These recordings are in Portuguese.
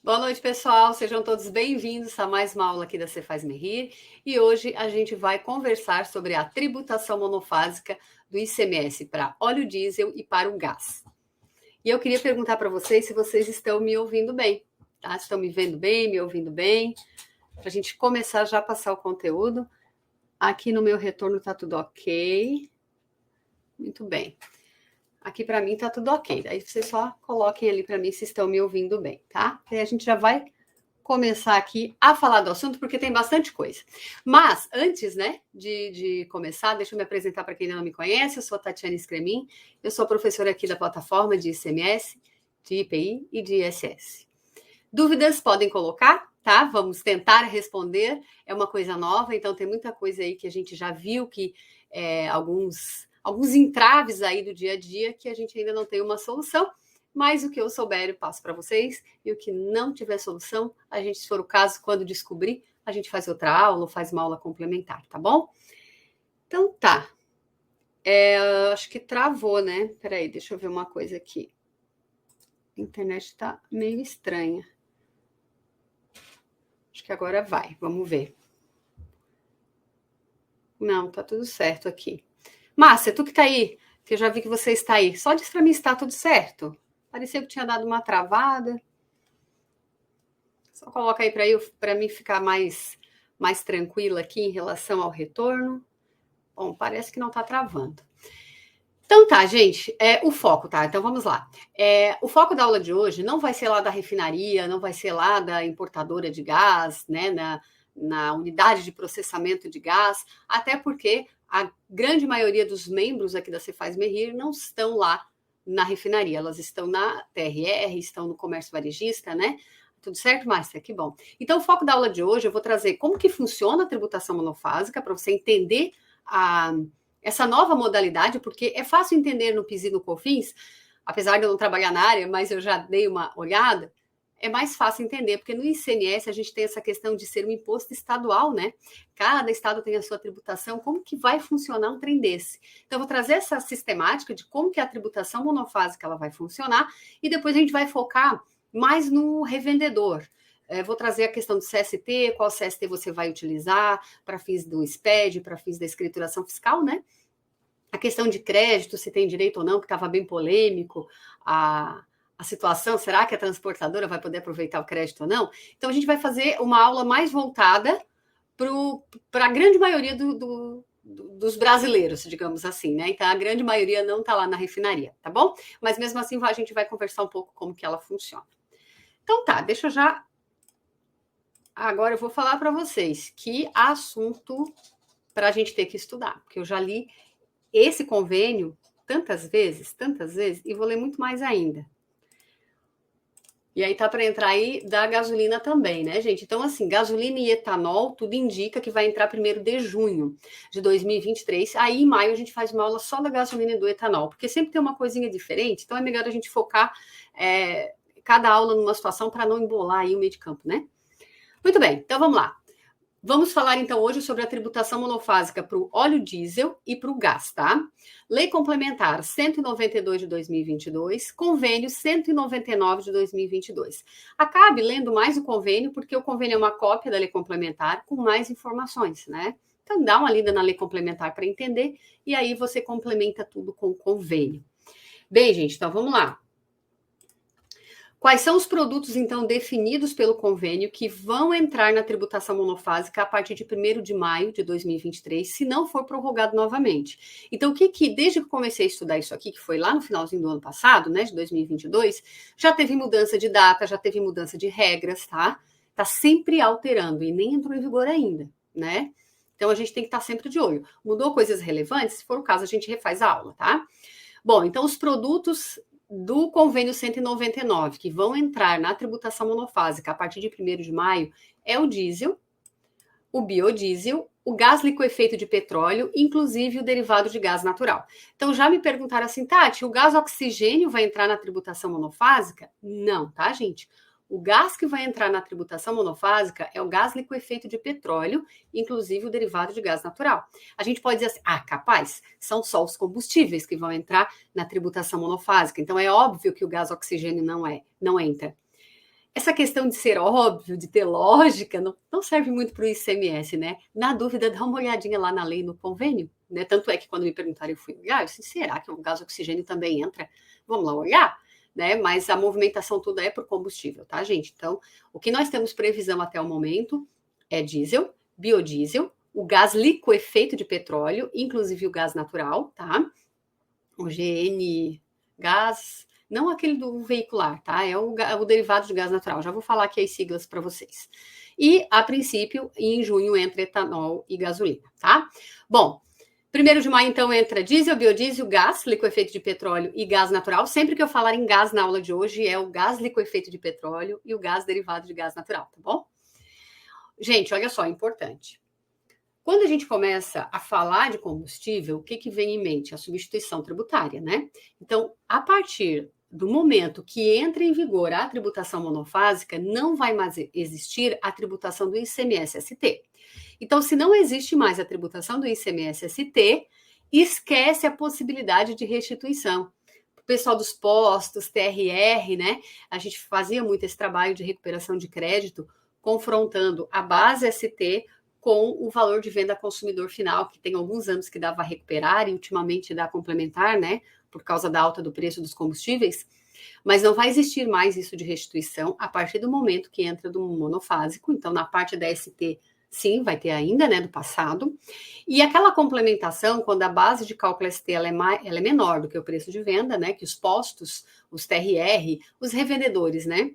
Boa noite, pessoal. Sejam todos bem-vindos a mais uma aula aqui da Cefaz Merrir. E hoje a gente vai conversar sobre a tributação monofásica do ICMS para óleo diesel e para o gás. E eu queria perguntar para vocês se vocês estão me ouvindo bem, tá? Estão me vendo bem, me ouvindo bem? Para a gente começar já a passar o conteúdo. Aqui no meu retorno está tudo ok. Muito bem. Aqui para mim tá tudo ok. Daí vocês só coloquem ali para mim se estão me ouvindo bem, tá? Aí a gente já vai começar aqui a falar do assunto, porque tem bastante coisa. Mas, antes, né, de começar, deixa eu me apresentar para quem ainda não me conhece. Eu sou a Tatiana Scremin, eu sou professora aqui da plataforma de ICMS, de IPI e de ISS. Dúvidas podem colocar, tá? Vamos tentar responder. É uma coisa nova, então tem muita coisa aí que a gente já viu, que alguns entraves aí do dia a dia que a gente ainda não tem uma solução, mas o que eu souber eu passo para vocês, e o que não tiver solução, a gente, se for o caso, quando descobrir, a gente faz outra aula ou faz uma aula complementar, tá bom? Então tá. Acho que travou, né? Peraí, deixa eu ver uma coisa aqui. A internet tá meio estranha. Acho que agora vai, vamos ver. Não, tá tudo certo aqui. Márcia, tu que tá aí, que eu já vi que você está aí. Só diz para mim se tá tudo certo. Parecia que tinha dado uma travada. Só coloca aí para mim ficar mais tranquila aqui em relação ao retorno. Bom, parece que não está travando. Então tá, gente, o foco, tá? Então vamos lá. O foco da aula de hoje não vai ser lá da refinaria, não vai ser lá da importadora de gás, né, na unidade de processamento de gás, até porque a grande maioria dos membros aqui da Cefaz Merrir não estão lá na refinaria, elas estão na TRR, estão no comércio varejista, né? Tudo certo, Márcia? Que bom. Então, o foco da aula de hoje, eu vou trazer como que funciona a tributação monofásica, para você entender essa nova modalidade, porque é fácil entender no PIS e no COFINS, apesar de eu não trabalhar na área, mas eu já dei uma olhada, é mais fácil entender, porque no ICMS a gente tem essa questão de ser um imposto estadual, né? Cada estado tem a sua tributação, como que vai funcionar um trem desse? Então, eu vou trazer essa sistemática de como que a tributação monofásica ela vai funcionar, e depois a gente vai focar mais no revendedor. Vou trazer a questão do CST, qual CST você vai utilizar para fins do SPED, para fins da escrituração fiscal, né? A questão de crédito, se tem direito ou não, que estava bem polêmico, a situação, será que a transportadora vai poder aproveitar o crédito ou não? Então, a gente vai fazer uma aula mais voltada para a grande maioria dos brasileiros, digamos assim, né? Então, a grande maioria não está lá na refinaria, tá bom? Mas, mesmo assim, a gente vai conversar um pouco como que ela funciona. Então, tá, deixa eu já... Agora eu vou falar para vocês que assunto para a gente ter que estudar, porque eu já li esse convênio tantas vezes, e vou ler muito mais ainda. E aí tá para entrar aí da gasolina também, né, gente? Então, assim, gasolina e etanol, tudo indica que vai entrar 1º de junho de 2023. Aí, em maio, a gente faz uma aula só da gasolina e do etanol, porque sempre tem uma coisinha diferente, então é melhor a gente focar cada aula numa situação para não embolar aí o meio de campo, né? Muito bem, então vamos lá. Vamos falar então hoje sobre a tributação monofásica para o óleo diesel e para o gás, tá? Lei Complementar 192 de 2022, Convênio 199 de 2022. Acabe lendo mais o convênio, porque o convênio é uma cópia da Lei Complementar com mais informações, né? Então dá uma lida na Lei Complementar para entender e aí você complementa tudo com o convênio. Bem, gente, então vamos lá. Quais são os produtos, então, definidos pelo convênio que vão entrar na tributação monofásica a partir de 1º de maio de 2023, se não for prorrogado novamente? Então, desde que comecei a estudar isso aqui, que foi lá no finalzinho do ano passado, né, de 2022, já teve mudança de data, já teve mudança de regras, tá? Tá sempre alterando e nem entrou em vigor ainda, né? Então, a gente tem que estar sempre de olho. Mudou coisas relevantes? Se for o caso, a gente refaz a aula, tá? Bom, então, os produtos do convênio 199, que vão entrar na tributação monofásica a partir de 1º de maio, é o diesel, o biodiesel, o gás liquefeito de petróleo, inclusive o derivado de gás natural. Então, já me perguntaram assim, Tati, o gás oxigênio vai entrar na tributação monofásica? Não, tá, gente? O gás que vai entrar na tributação monofásica é o gás liquefeito de petróleo, inclusive o derivado de gás natural. A gente pode dizer assim, capaz, são só os combustíveis que vão entrar na tributação monofásica. Então, é óbvio que o gás oxigênio não entra. essa questão de ser óbvio, de ter lógica, não serve muito para o ICMS, né? Na dúvida, dá uma olhadinha lá na lei, no convênio, né? Tanto é que quando me perguntaram, eu fui olhar, eu disse, será que o gás oxigênio também entra? Vamos lá olhar, né? Mas a movimentação toda é por combustível, tá, gente? Então, o que nós temos previsão até o momento é diesel, biodiesel, o gás liquefeito de petróleo, inclusive o gás natural, tá? O GN, gás, não aquele do veicular, tá? É o derivado de gás natural. Já vou falar aqui as siglas para vocês. E, a princípio, em junho entra etanol e gasolina, tá? Bom, 1º de maio, então, entra diesel, biodiesel, gás, liquefeito de petróleo e gás natural. Sempre que eu falar em gás na aula de hoje, é o gás liquefeito de petróleo e o gás derivado de gás natural, tá bom? Gente, olha só, importante. Quando a gente começa a falar de combustível, o que vem em mente? A substituição tributária, né? Então, a partir do momento que entra em vigor a tributação monofásica, não vai mais existir a tributação do ICMS-ST. Então, se não existe mais a tributação do ICMS-ST, esquece a possibilidade de restituição. O pessoal dos postos, TRR, né? A gente fazia muito esse trabalho de recuperação de crédito, confrontando a base ST com o valor de venda ao consumidor final, que tem alguns anos que dava a recuperar e ultimamente dá a complementar, né? Por causa da alta do preço dos combustíveis. Mas não vai existir mais isso de restituição a partir do momento que entra do monofásico. Então, na parte da ST, sim, vai ter ainda, né, do passado. E aquela complementação, quando a base de cálculo ST ela é menor do que o preço de venda, né, que os postos, os TRR, os revendedores, né,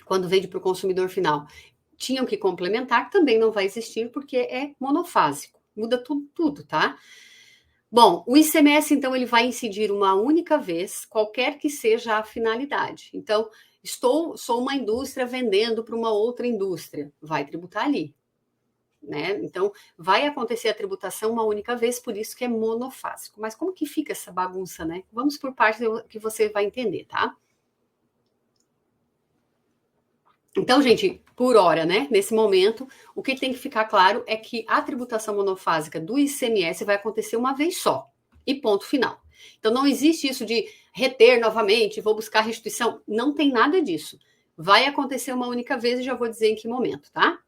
quando vende para o consumidor final, tinham que complementar, também não vai existir porque é monofásico. Muda tudo, tá? Bom, o ICMS, então, ele vai incidir uma única vez, qualquer que seja a finalidade. Então, sou uma indústria vendendo para uma outra indústria, vai tributar ali, né? Então, vai acontecer a tributação uma única vez, por isso que é monofásico. Mas como que fica essa bagunça, né? Vamos por partes que você vai entender, tá? Então, gente, por hora, né? Nesse momento, o que tem que ficar claro é que a tributação monofásica do ICMS vai acontecer uma vez só. E ponto final. Então, não existe isso de reter novamente, vou buscar restituição. Não tem nada disso. Vai acontecer uma única vez e já vou dizer em que momento, tá?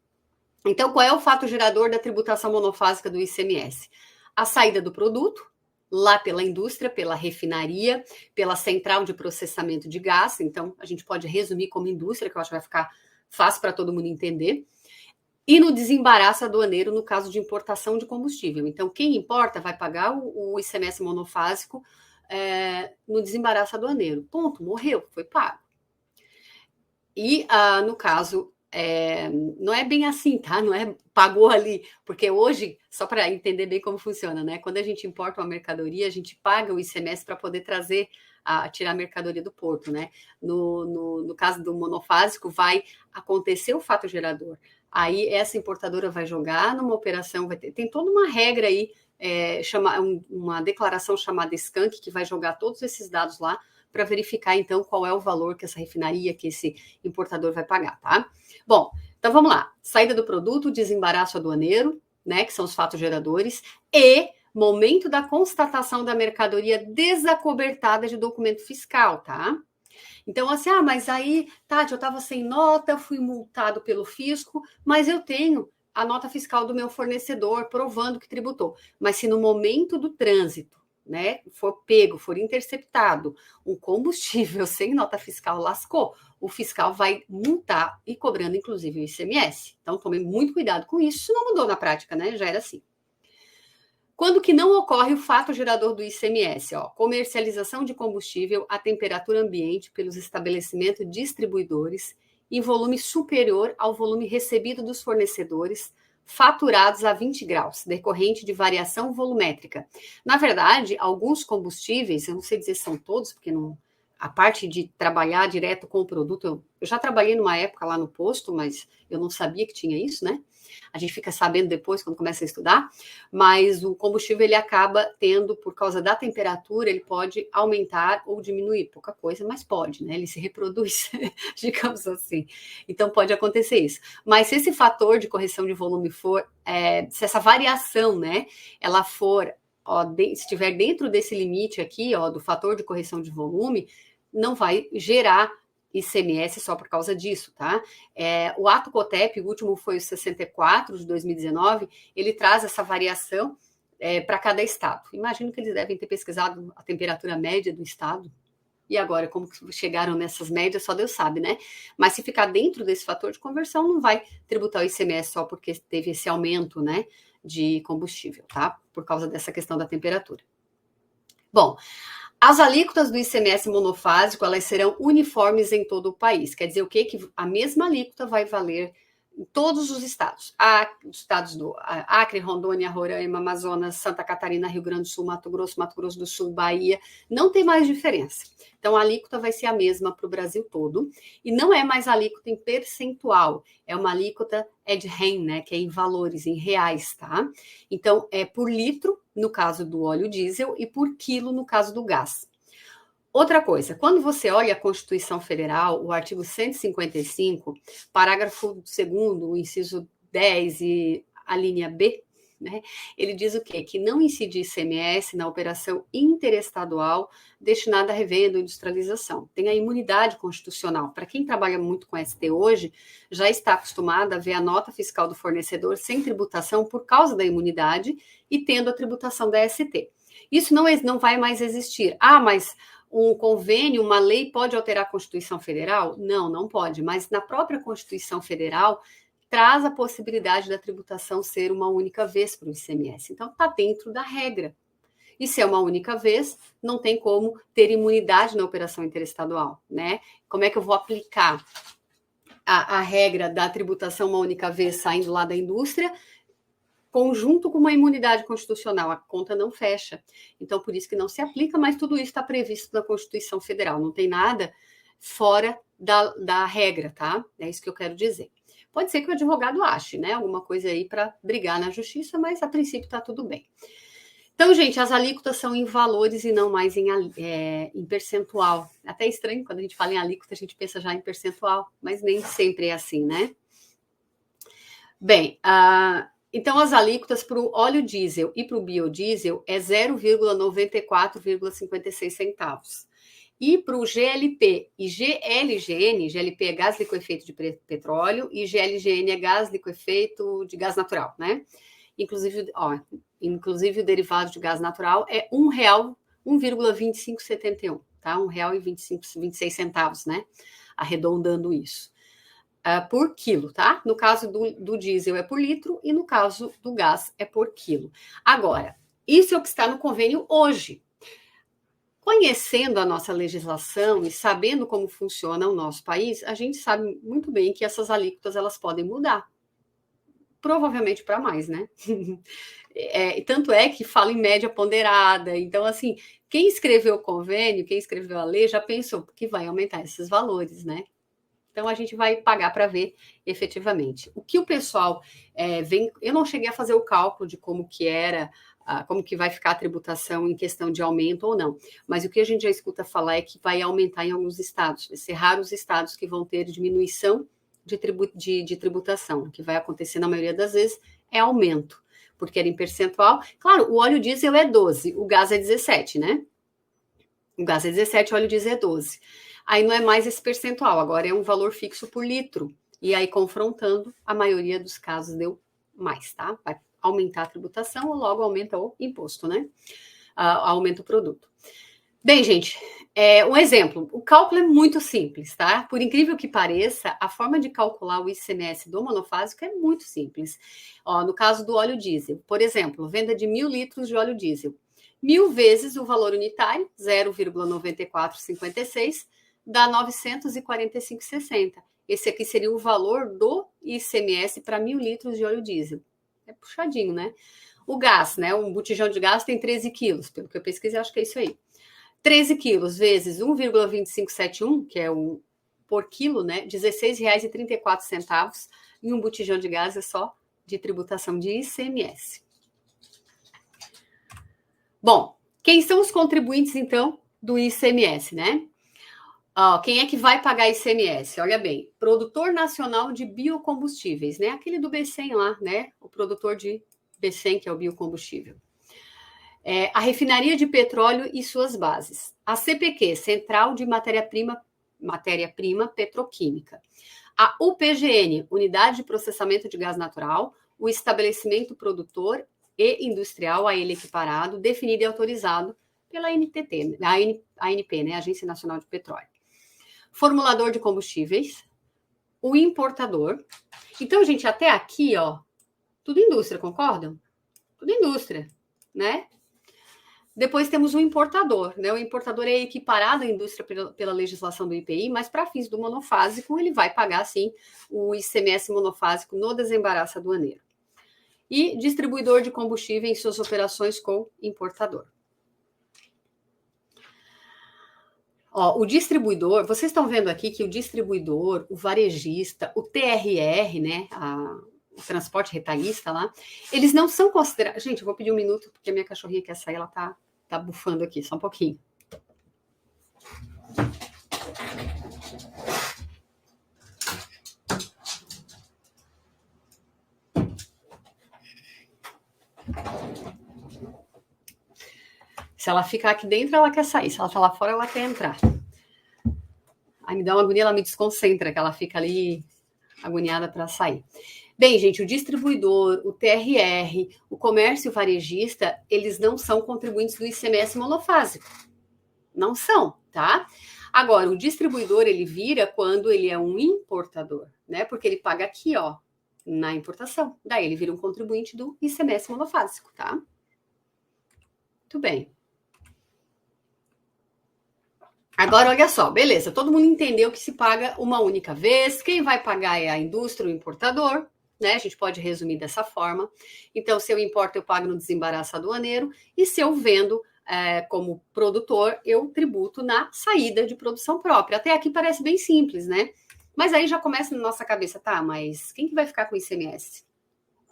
Então, qual é o fato gerador da tributação monofásica do ICMS? A saída do produto, lá pela indústria, pela refinaria, pela central de processamento de gás. Então, a gente pode resumir como indústria, que eu acho que vai ficar fácil para todo mundo entender. E no desembaraço aduaneiro, no caso de importação de combustível. Então, quem importa vai pagar o ICMS monofásico no desembaraço aduaneiro. Ponto, morreu, foi pago. E, no caso, não é bem assim, tá? Não é pagou ali, porque hoje, só para entender bem como funciona, né? Quando a gente importa uma mercadoria, a gente paga o ICMS para poder tirar a mercadoria do porto, né? No caso do monofásico, vai acontecer o fato gerador. Aí essa importadora vai jogar numa operação, tem toda uma regra aí, uma declaração chamada SCANC, que vai jogar todos esses dados lá para verificar, então, qual é o valor que essa refinaria, que esse importador vai pagar, tá? Bom, então vamos lá. Saída do produto, desembaraço aduaneiro, né, que são os fatos geradores, e momento da constatação da mercadoria desacobertada de documento fiscal, tá? Então, assim, mas aí, Tati, eu estava sem nota, fui multado pelo fisco, mas eu tenho a nota fiscal do meu fornecedor provando que tributou. Mas se no momento do trânsito, né, for pego, for interceptado um combustível sem nota fiscal, lascou, o fiscal vai multar e cobrando, inclusive, o ICMS. Então, tome muito cuidado com isso. Isso não mudou na prática, né? Já era assim. Quando que não ocorre o fato gerador do ICMS? Comercialização de combustível a temperatura ambiente pelos estabelecimentos distribuidores em volume superior ao volume recebido dos fornecedores, faturados a 20 graus, decorrente de variação volumétrica. Na verdade, alguns combustíveis, eu não sei dizer se são todos, porque não, a parte de trabalhar direto com o produto, eu já trabalhei numa época lá no posto, mas eu não sabia que tinha isso, né? A gente fica sabendo depois, quando começa a estudar, mas o combustível, ele acaba tendo, por causa da temperatura, ele pode aumentar ou diminuir, pouca coisa, mas pode, né? Ele se reproduz, digamos assim. Então, pode acontecer isso. Mas se esse fator de correção de volume for, se essa variação, né, ela for, estiver dentro desse limite aqui, do fator de correção de volume, não vai gerar ICMS só por causa disso, tá? O ato COTEP, o último foi o 64 de 2019, ele traz essa variação para cada estado. Imagino que eles devem ter pesquisado a temperatura média do estado. E agora, como que chegaram nessas médias, só Deus sabe, né? Mas se ficar dentro desse fator de conversão, não vai tributar o ICMS só porque teve esse aumento, né, de combustível, tá? Por causa dessa questão da temperatura. Bom, as alíquotas do ICMS monofásico, elas serão uniformes em todo o país. Quer dizer o quê? Que a mesma alíquota vai valer em todos os estados. Os estados do Acre, Rondônia, Roraima, Amazonas, Santa Catarina, Rio Grande do Sul, Mato Grosso do Sul, Bahia. Não tem mais diferença. Então, a alíquota vai ser a mesma para o Brasil todo. E não é mais alíquota em percentual. É uma alíquota ad rem, né? Que é em valores, em reais, tá? Então, é por litro, no caso do óleo diesel, e por quilo, no caso do gás. Outra coisa, quando você olha a Constituição Federal, o artigo 155, parágrafo 2º, o inciso 10 e a linha B, né, ele diz o quê? Que não incide ICMS na operação interestadual destinada à revenda ou industrialização. Tem a imunidade constitucional. Para quem trabalha muito com ST hoje, já está acostumado a ver a nota fiscal do fornecedor sem tributação por causa da imunidade e tendo a tributação da ST. Isso não vai mais existir. Mas um convênio, uma lei pode alterar a Constituição Federal? Não, não pode. Mas na própria Constituição Federal traz a possibilidade da tributação ser uma única vez para o ICMS. Então, está dentro da regra. E se é uma única vez, não tem como ter imunidade na operação interestadual, né? Como é que eu vou aplicar a regra da tributação uma única vez saindo lá da indústria, conjunto com uma imunidade constitucional? A conta não fecha. Então, por isso que não se aplica, mas tudo isso está previsto na Constituição Federal. Não tem nada fora da regra, tá? É isso que eu quero dizer. Pode ser que o advogado ache, né, alguma coisa aí para brigar na justiça, mas a princípio está tudo bem. Então, gente, as alíquotas são em valores e não mais em percentual. Até estranho, quando a gente fala em alíquota, a gente pensa já em percentual, mas nem sempre é assim, né? Bem, então as alíquotas para o óleo diesel e para o biodiesel é 0,94,56 centavos. E para o GLP e GLGN, GLP é gás liquefeito de petróleo e GLGN é gás liquefeito de gás natural, né? Inclusive o derivado de gás natural é R$ 1,2571, tá? R$ 1,26, né? Arredondando isso. Por quilo, tá? No caso do diesel é por litro e no caso do gás é por quilo. Agora, isso é o que está no convênio hoje. Conhecendo a nossa legislação e sabendo como funciona o nosso país, a gente sabe muito bem que essas alíquotas elas podem mudar. Provavelmente para mais, né? Tanto é que fala em média ponderada. Então, assim, quem escreveu o convênio, quem escreveu a lei, já pensou que vai aumentar esses valores, né? Então, a gente vai pagar para ver efetivamente. O que o pessoal vem... Eu não cheguei a fazer o cálculo de como que era... como que vai ficar a tributação em questão de aumento ou não. Mas o que a gente já escuta falar é que vai aumentar em alguns estados. Vai ser raros os estados que vão ter diminuição de tributação. O que vai acontecer na maioria das vezes é aumento, porque era em percentual. Claro, o óleo diesel é 12, o gás é 17, né? O gás é 17, o óleo diesel é 12. Aí não é mais esse percentual, agora é um valor fixo por litro. E aí, confrontando, a maioria dos casos deu mais, tá? Vai aumentar a tributação ou logo aumenta o imposto, né? Aumenta o produto. Bem, gente, um exemplo. O cálculo é muito simples, tá? Por incrível que pareça, a forma de calcular o ICMS do monofásico é muito simples. No caso do óleo diesel, por exemplo, venda de 1.000 litros de óleo diesel. 1.000 vezes o valor unitário, 0,9456, dá 945,60. Esse aqui seria o valor do ICMS para 1.000 litros de óleo diesel. É puxadinho, né? O gás, né? Um botijão de gás tem 13 quilos. Pelo que eu pesquisei, acho que é isso aí. 13 quilos vezes 1,2571, que é por quilo, né? R$ 16,34. E um botijão de gás é só de tributação de ICMS. Bom, quem são os contribuintes, então, do ICMS, né? Quem é que vai pagar ICMS? Olha bem, produtor nacional de biocombustíveis, né? Aquele do B100 lá, né? O produtor de B100, que é o biocombustível. A refinaria de petróleo e suas bases. A CPQ, Central de Matéria-Prima matéria-prima petroquímica. A UPGN, Unidade de Processamento de Gás Natural, o estabelecimento produtor e industrial a ele equiparado, definido e autorizado pela NTT, a ANP, né, Agência Nacional de Petróleo. Formulador de combustíveis, o importador. Então, gente, até aqui, ó, tudo indústria, concordam? Tudo indústria, né? Depois temos o importador, né? O importador é equiparado à indústria pela legislação do IPI, mas para fins do monofásico, ele vai pagar, sim, o ICMS monofásico no desembaraço aduaneiro. E distribuidor de combustível em suas operações com importador. Ó, o distribuidor, vocês estão vendo aqui que o distribuidor, o varejista, o TRR, né, o transporte retalhista lá, eles não são considerados... Gente, eu vou pedir um minuto, porque a minha cachorrinha quer sair, ela tá bufando aqui, só um pouquinho. Se ela ficar aqui dentro, ela quer sair. Se ela tá lá fora, ela quer entrar. Aí me dá uma agonia, ela me desconcentra, que ela fica ali agoniada para sair. Bem, gente, o distribuidor, o TRR, o comércio varejista, eles não são contribuintes do ICMS monofásico. Não são, tá? Agora, o distribuidor, ele vira quando ele é um importador, né? Porque ele paga aqui, ó, na importação. Daí ele vira um contribuinte do ICMS monofásico, tá? Muito bem. Agora, olha só, beleza, todo mundo entendeu que se paga uma única vez, quem vai pagar é a indústria, o importador, né? A gente pode resumir dessa forma. Então, se eu importo, eu pago no desembaraço aduaneiro, e se eu vendo como produtor, eu tributo na saída de produção própria. Até aqui parece bem simples, né? Mas aí já começa na nossa cabeça, tá, mas quem que vai ficar com o ICMS?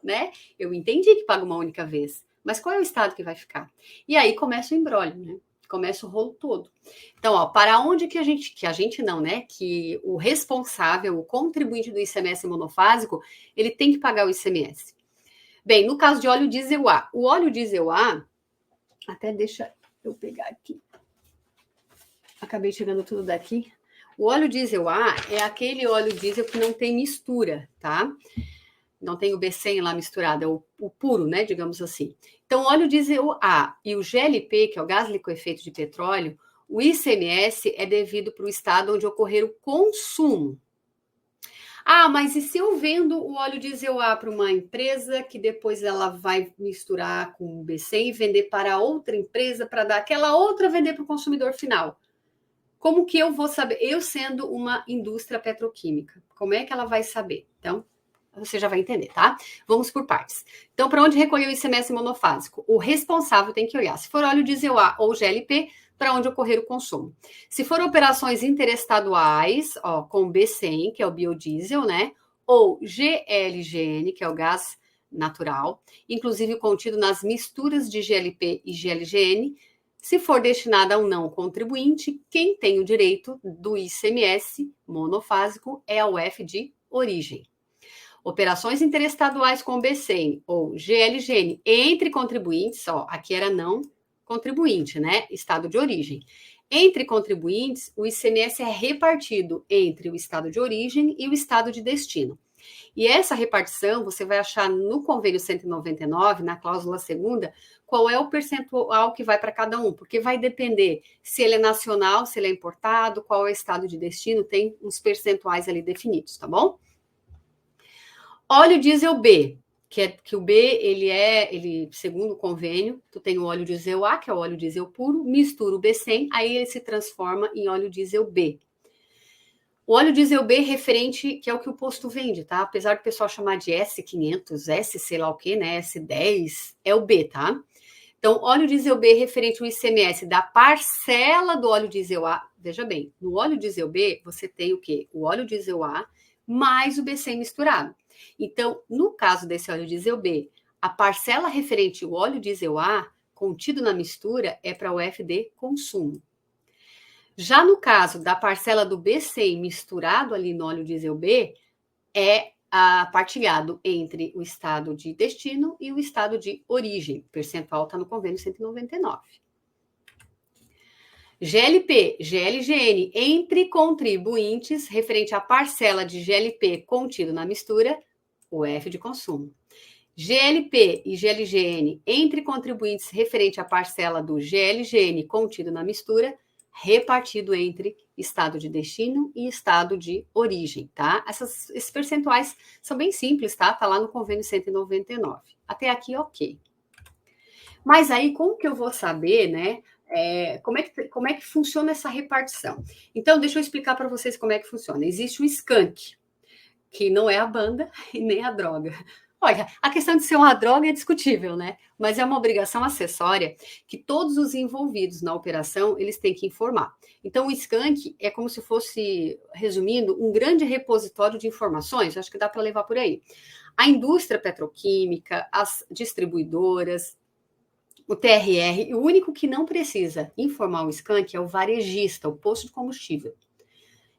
Né? Eu entendi que paga uma única vez, mas qual é o estado que vai ficar? E aí começa o imbróglio, né? Começa o rolo todo. Então, ó, para onde que a gente não, né? Que o responsável, o contribuinte do ICMS monofásico, ele tem que pagar o ICMS. Bem, no caso de óleo diesel A, o óleo diesel A, até deixa eu pegar aqui. Acabei tirando tudo daqui. O óleo diesel A é aquele óleo diesel que não tem mistura, tá? Não tem o B100 lá misturado, é o puro, né, digamos assim. Então, o óleo diesel A e o GLP, que é o gás liquefeito de petróleo, o ICMS é devido para o estado onde ocorrer o consumo. Ah, mas e se eu vendo o óleo diesel A para uma empresa que depois ela vai misturar com o B100 e vender para outra empresa para dar aquela outra vender para o consumidor final? Como que eu vou saber? Eu sendo uma indústria petroquímica, como é que ela vai saber? Então, você já vai entender, tá? Vamos por partes. Então, para onde recolher o ICMS monofásico? O responsável tem que olhar. Se for óleo diesel A ou GLP, para onde ocorrer o consumo. Se for operações interestaduais, ó, com B100, que é o biodiesel, né? Ou GLGN, que é o gás natural, inclusive contido nas misturas de GLP e GLGN, se for destinada a um não contribuinte, quem tem o direito do ICMS monofásico é a UF de origem. Operações interestaduais com B100 ou GLGN entre contribuintes, ó, aqui era não contribuinte, né? Estado de origem. Entre contribuintes, o ICMS é repartido entre o estado de origem e o estado de destino. E essa repartição você vai achar no convênio 199, na cláusula 2ª, qual é o percentual que vai para cada um, porque vai depender se ele é nacional, se ele é importado, qual é o estado de destino, tem uns percentuais ali definidos, tá bom? Óleo diesel B, que o B, ele segundo o convênio, tu tem o óleo diesel A, que é o óleo diesel puro, mistura o B100, aí ele se transforma em óleo diesel B. O óleo diesel B referente, que é o que o posto vende, tá? Apesar do pessoal chamar de S500, S sei lá o que, né? S10, é o B, tá? Então, óleo diesel B referente ao ICMS da parcela do óleo diesel A. Veja bem, no óleo diesel B, você tem o quê? O óleo diesel A mais o B100 misturado. Então, no caso desse óleo diesel B, a parcela referente ao óleo diesel A, contido na mistura, é para o FD consumo. Já no caso da parcela do B100 misturado ali no óleo diesel B, é partilhado entre o estado de destino e o estado de origem. O percentual está no convênio 199. GLP, GLGN entre contribuintes referente à parcela de GLP contido na mistura, o F de consumo. GLP e GLGN entre contribuintes referente à parcela do GLGN contido na mistura, repartido entre estado de destino e estado de origem, tá? Esses percentuais são bem simples, tá? Tá lá no convênio 199. Até aqui, ok. Mas aí, como que eu vou saber, né? Como é que funciona essa repartição? Então, deixa eu explicar para vocês como é que funciona. Existe o skunk, que não é a banda e nem a droga. Olha, a questão de ser uma droga é discutível, né? Mas é uma obrigação acessória que todos os envolvidos na operação, eles têm que informar. Então, o skunk é como se fosse, resumindo, um grande repositório de informações, acho que dá para levar por aí. A indústria petroquímica, as distribuidoras, o TRR, o único que não precisa informar o skunk é o varejista, o posto de combustível.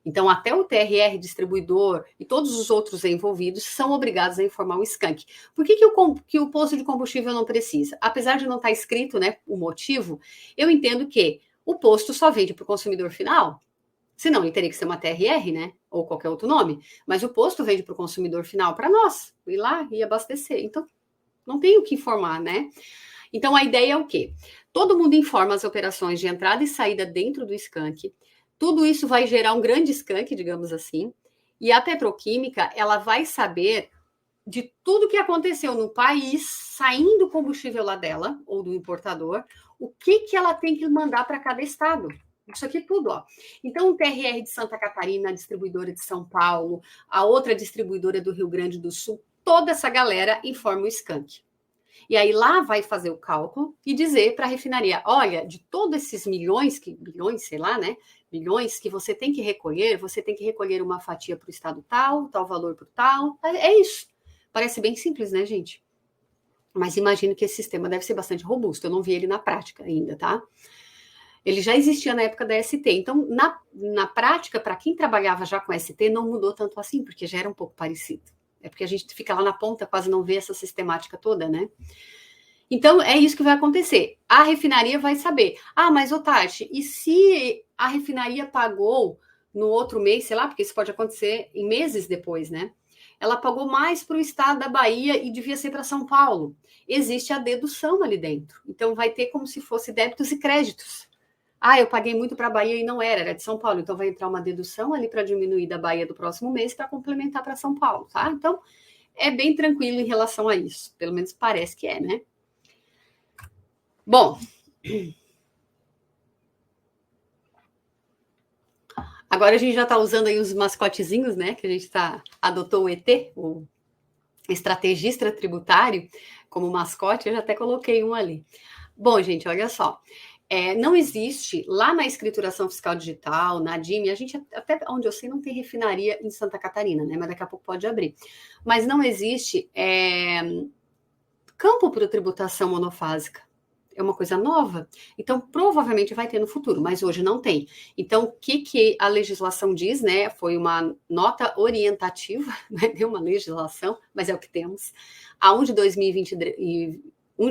Então, até o TRR, distribuidor e todos os outros envolvidos são obrigados a informar o skunk. Por que o posto de combustível não precisa? Apesar de não estar escrito, né, o motivo, eu entendo que o posto só vende para o consumidor final. Senão, ele teria que ser uma TRR, né? Ou qualquer outro nome. Mas o posto vende para o consumidor final, para nós, ir lá e abastecer. Então, não tem o que informar, né? Então, a ideia é o quê? Todo mundo informa as operações de entrada e saída dentro do skunk. Tudo isso vai gerar um grande skunk, digamos assim. E a petroquímica, ela vai saber de tudo que aconteceu no país, saindo o combustível lá dela, ou do importador, o que ela tem que mandar para cada estado. Isso aqui tudo, ó. Então, o TRR de Santa Catarina, a distribuidora de São Paulo, a outra distribuidora do Rio Grande do Sul, toda essa galera informa o skunk. E aí lá vai fazer o cálculo e dizer para a refinaria, olha, de todos esses bilhões, sei lá, né? Bilhões que você tem que recolher uma fatia para o estado tal valor para o tal. É isso. Parece bem simples, né, gente? Mas imagino que esse sistema deve ser bastante robusto. Eu não vi ele na prática ainda, tá? Ele já existia na época da ST. Então, na prática, para quem trabalhava já com ST, não mudou tanto assim, porque já era um pouco parecido. É porque a gente fica lá na ponta, quase não vê essa sistemática toda, né? Então, é isso que vai acontecer. A refinaria vai saber. Ah, mas, ô Tati, e se a refinaria pagou no outro mês, sei lá, porque isso pode acontecer em meses depois, né? Ela pagou mais para o estado da Bahia e devia ser para São Paulo. Existe a dedução ali dentro. Então, vai ter como se fosse débitos e créditos. Ah, eu paguei muito para a Bahia e não era de São Paulo. Então, vai entrar uma dedução ali para diminuir da Bahia do próximo mês para complementar para São Paulo, tá? Então, é bem tranquilo em relação a isso. Pelo menos parece que é, né? Bom, agora a gente já está usando aí os mascotezinhos, né? Que a gente adotou o ET, o estrategista tributário, como mascote. Eu já até coloquei um ali. Bom, gente, olha só. Não existe, lá na escrituração fiscal digital, na DIME, a gente, até onde eu sei, não tem refinaria em Santa Catarina, né? Mas daqui a pouco pode abrir. Mas não existe campo para tributação monofásica. É uma coisa nova. Então, provavelmente vai ter no futuro, mas hoje não tem. Então, o que a legislação diz, né? Foi uma nota orientativa, não é uma legislação, mas é o que temos. A 1 de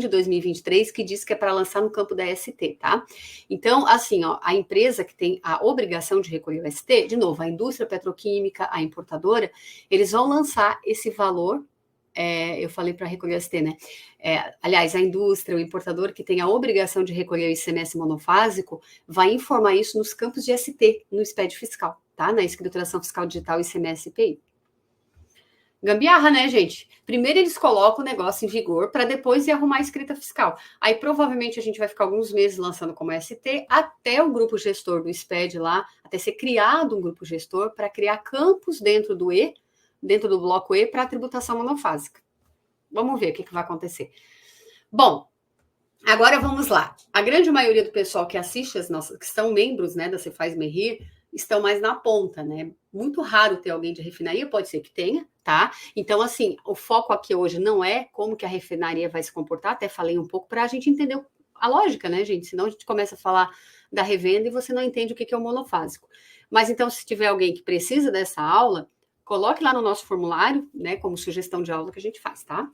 2023, que diz que é para lançar no campo da ST, tá? Então, assim, ó, a empresa que tem a obrigação de recolher o ST, de novo, a indústria petroquímica, a importadora, eles vão lançar esse valor. Eu falei para recolher o ST, né? Aliás, a indústria, o importador que tem a obrigação de recolher o ICMS monofásico, vai informar isso nos campos de ST, no SPED fiscal, tá? Na escrituração fiscal digital ICMS IPI. Gambiarra, né, gente? Primeiro eles colocam o negócio em vigor para depois ir arrumar a escrita fiscal. Aí provavelmente a gente vai ficar alguns meses lançando como ST até o grupo gestor do SPED lá, até ser criado um grupo gestor para criar campos dentro do bloco E para a tributação monofásica. Vamos ver o que vai acontecer. Bom, agora vamos lá. A grande maioria do pessoal que assiste que são membros, né, da Cefaz Merrir, estão mais na ponta, né? Muito raro ter alguém de refinaria, pode ser que tenha, tá? Então, assim, o foco aqui hoje não é como que a refinaria vai se comportar, até falei um pouco para a gente entender a lógica, né, gente? Senão a gente começa a falar da revenda e você não entende o que é o monofásico. Mas então, se tiver alguém que precisa dessa aula, coloque lá no nosso formulário, né, como sugestão de aula que a gente faz, tá?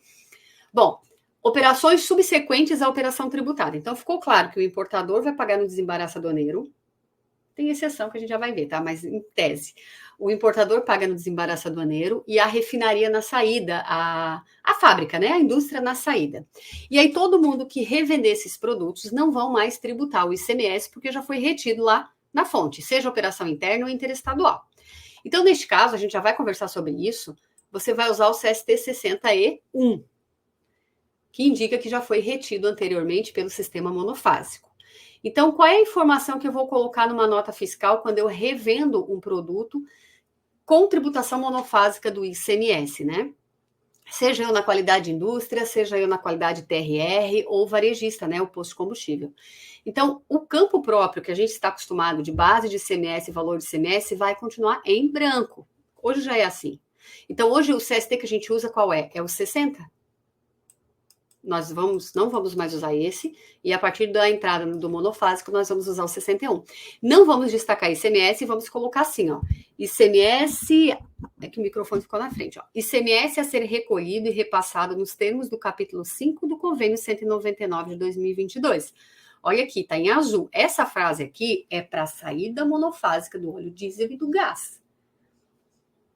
Bom, operações subsequentes à operação tributária. Então, ficou claro que o importador vai pagar no desembaraço aduaneiro, Tem exceção que a gente já vai ver, tá? Mas em tese, o importador paga no desembaraço aduaneiro e a refinaria na saída, a fábrica, né? A indústria na saída. E aí todo mundo que revender esses produtos não vão mais tributar o ICMS porque já foi retido lá na fonte, seja operação interna ou interestadual. Então, neste caso, a gente já vai conversar sobre isso. Você vai usar o CST 60E1, que indica que já foi retido anteriormente pelo sistema monofásico. Então, qual é a informação que eu vou colocar numa nota fiscal quando eu revendo um produto com tributação monofásica do ICMS, né? Seja eu na qualidade indústria, seja eu na qualidade TRR ou varejista, né? O posto de combustível. Então, o campo próprio que a gente está acostumado de base de ICMS e valor de ICMS vai continuar em branco. Hoje já é assim. Então, hoje o CST que a gente usa qual é? É o 60. Nós não vamos mais usar esse, e a partir da entrada do monofásico, nós vamos usar o 61. Não vamos destacar ICMS e vamos colocar assim, ó. ICMS, é que o microfone ficou na frente, ó. ICMS a ser recolhido e repassado nos termos do capítulo 5 do convênio 199 de 2022. Olha aqui, tá em azul. Essa frase aqui é para a saída monofásica do óleo diesel e do gás.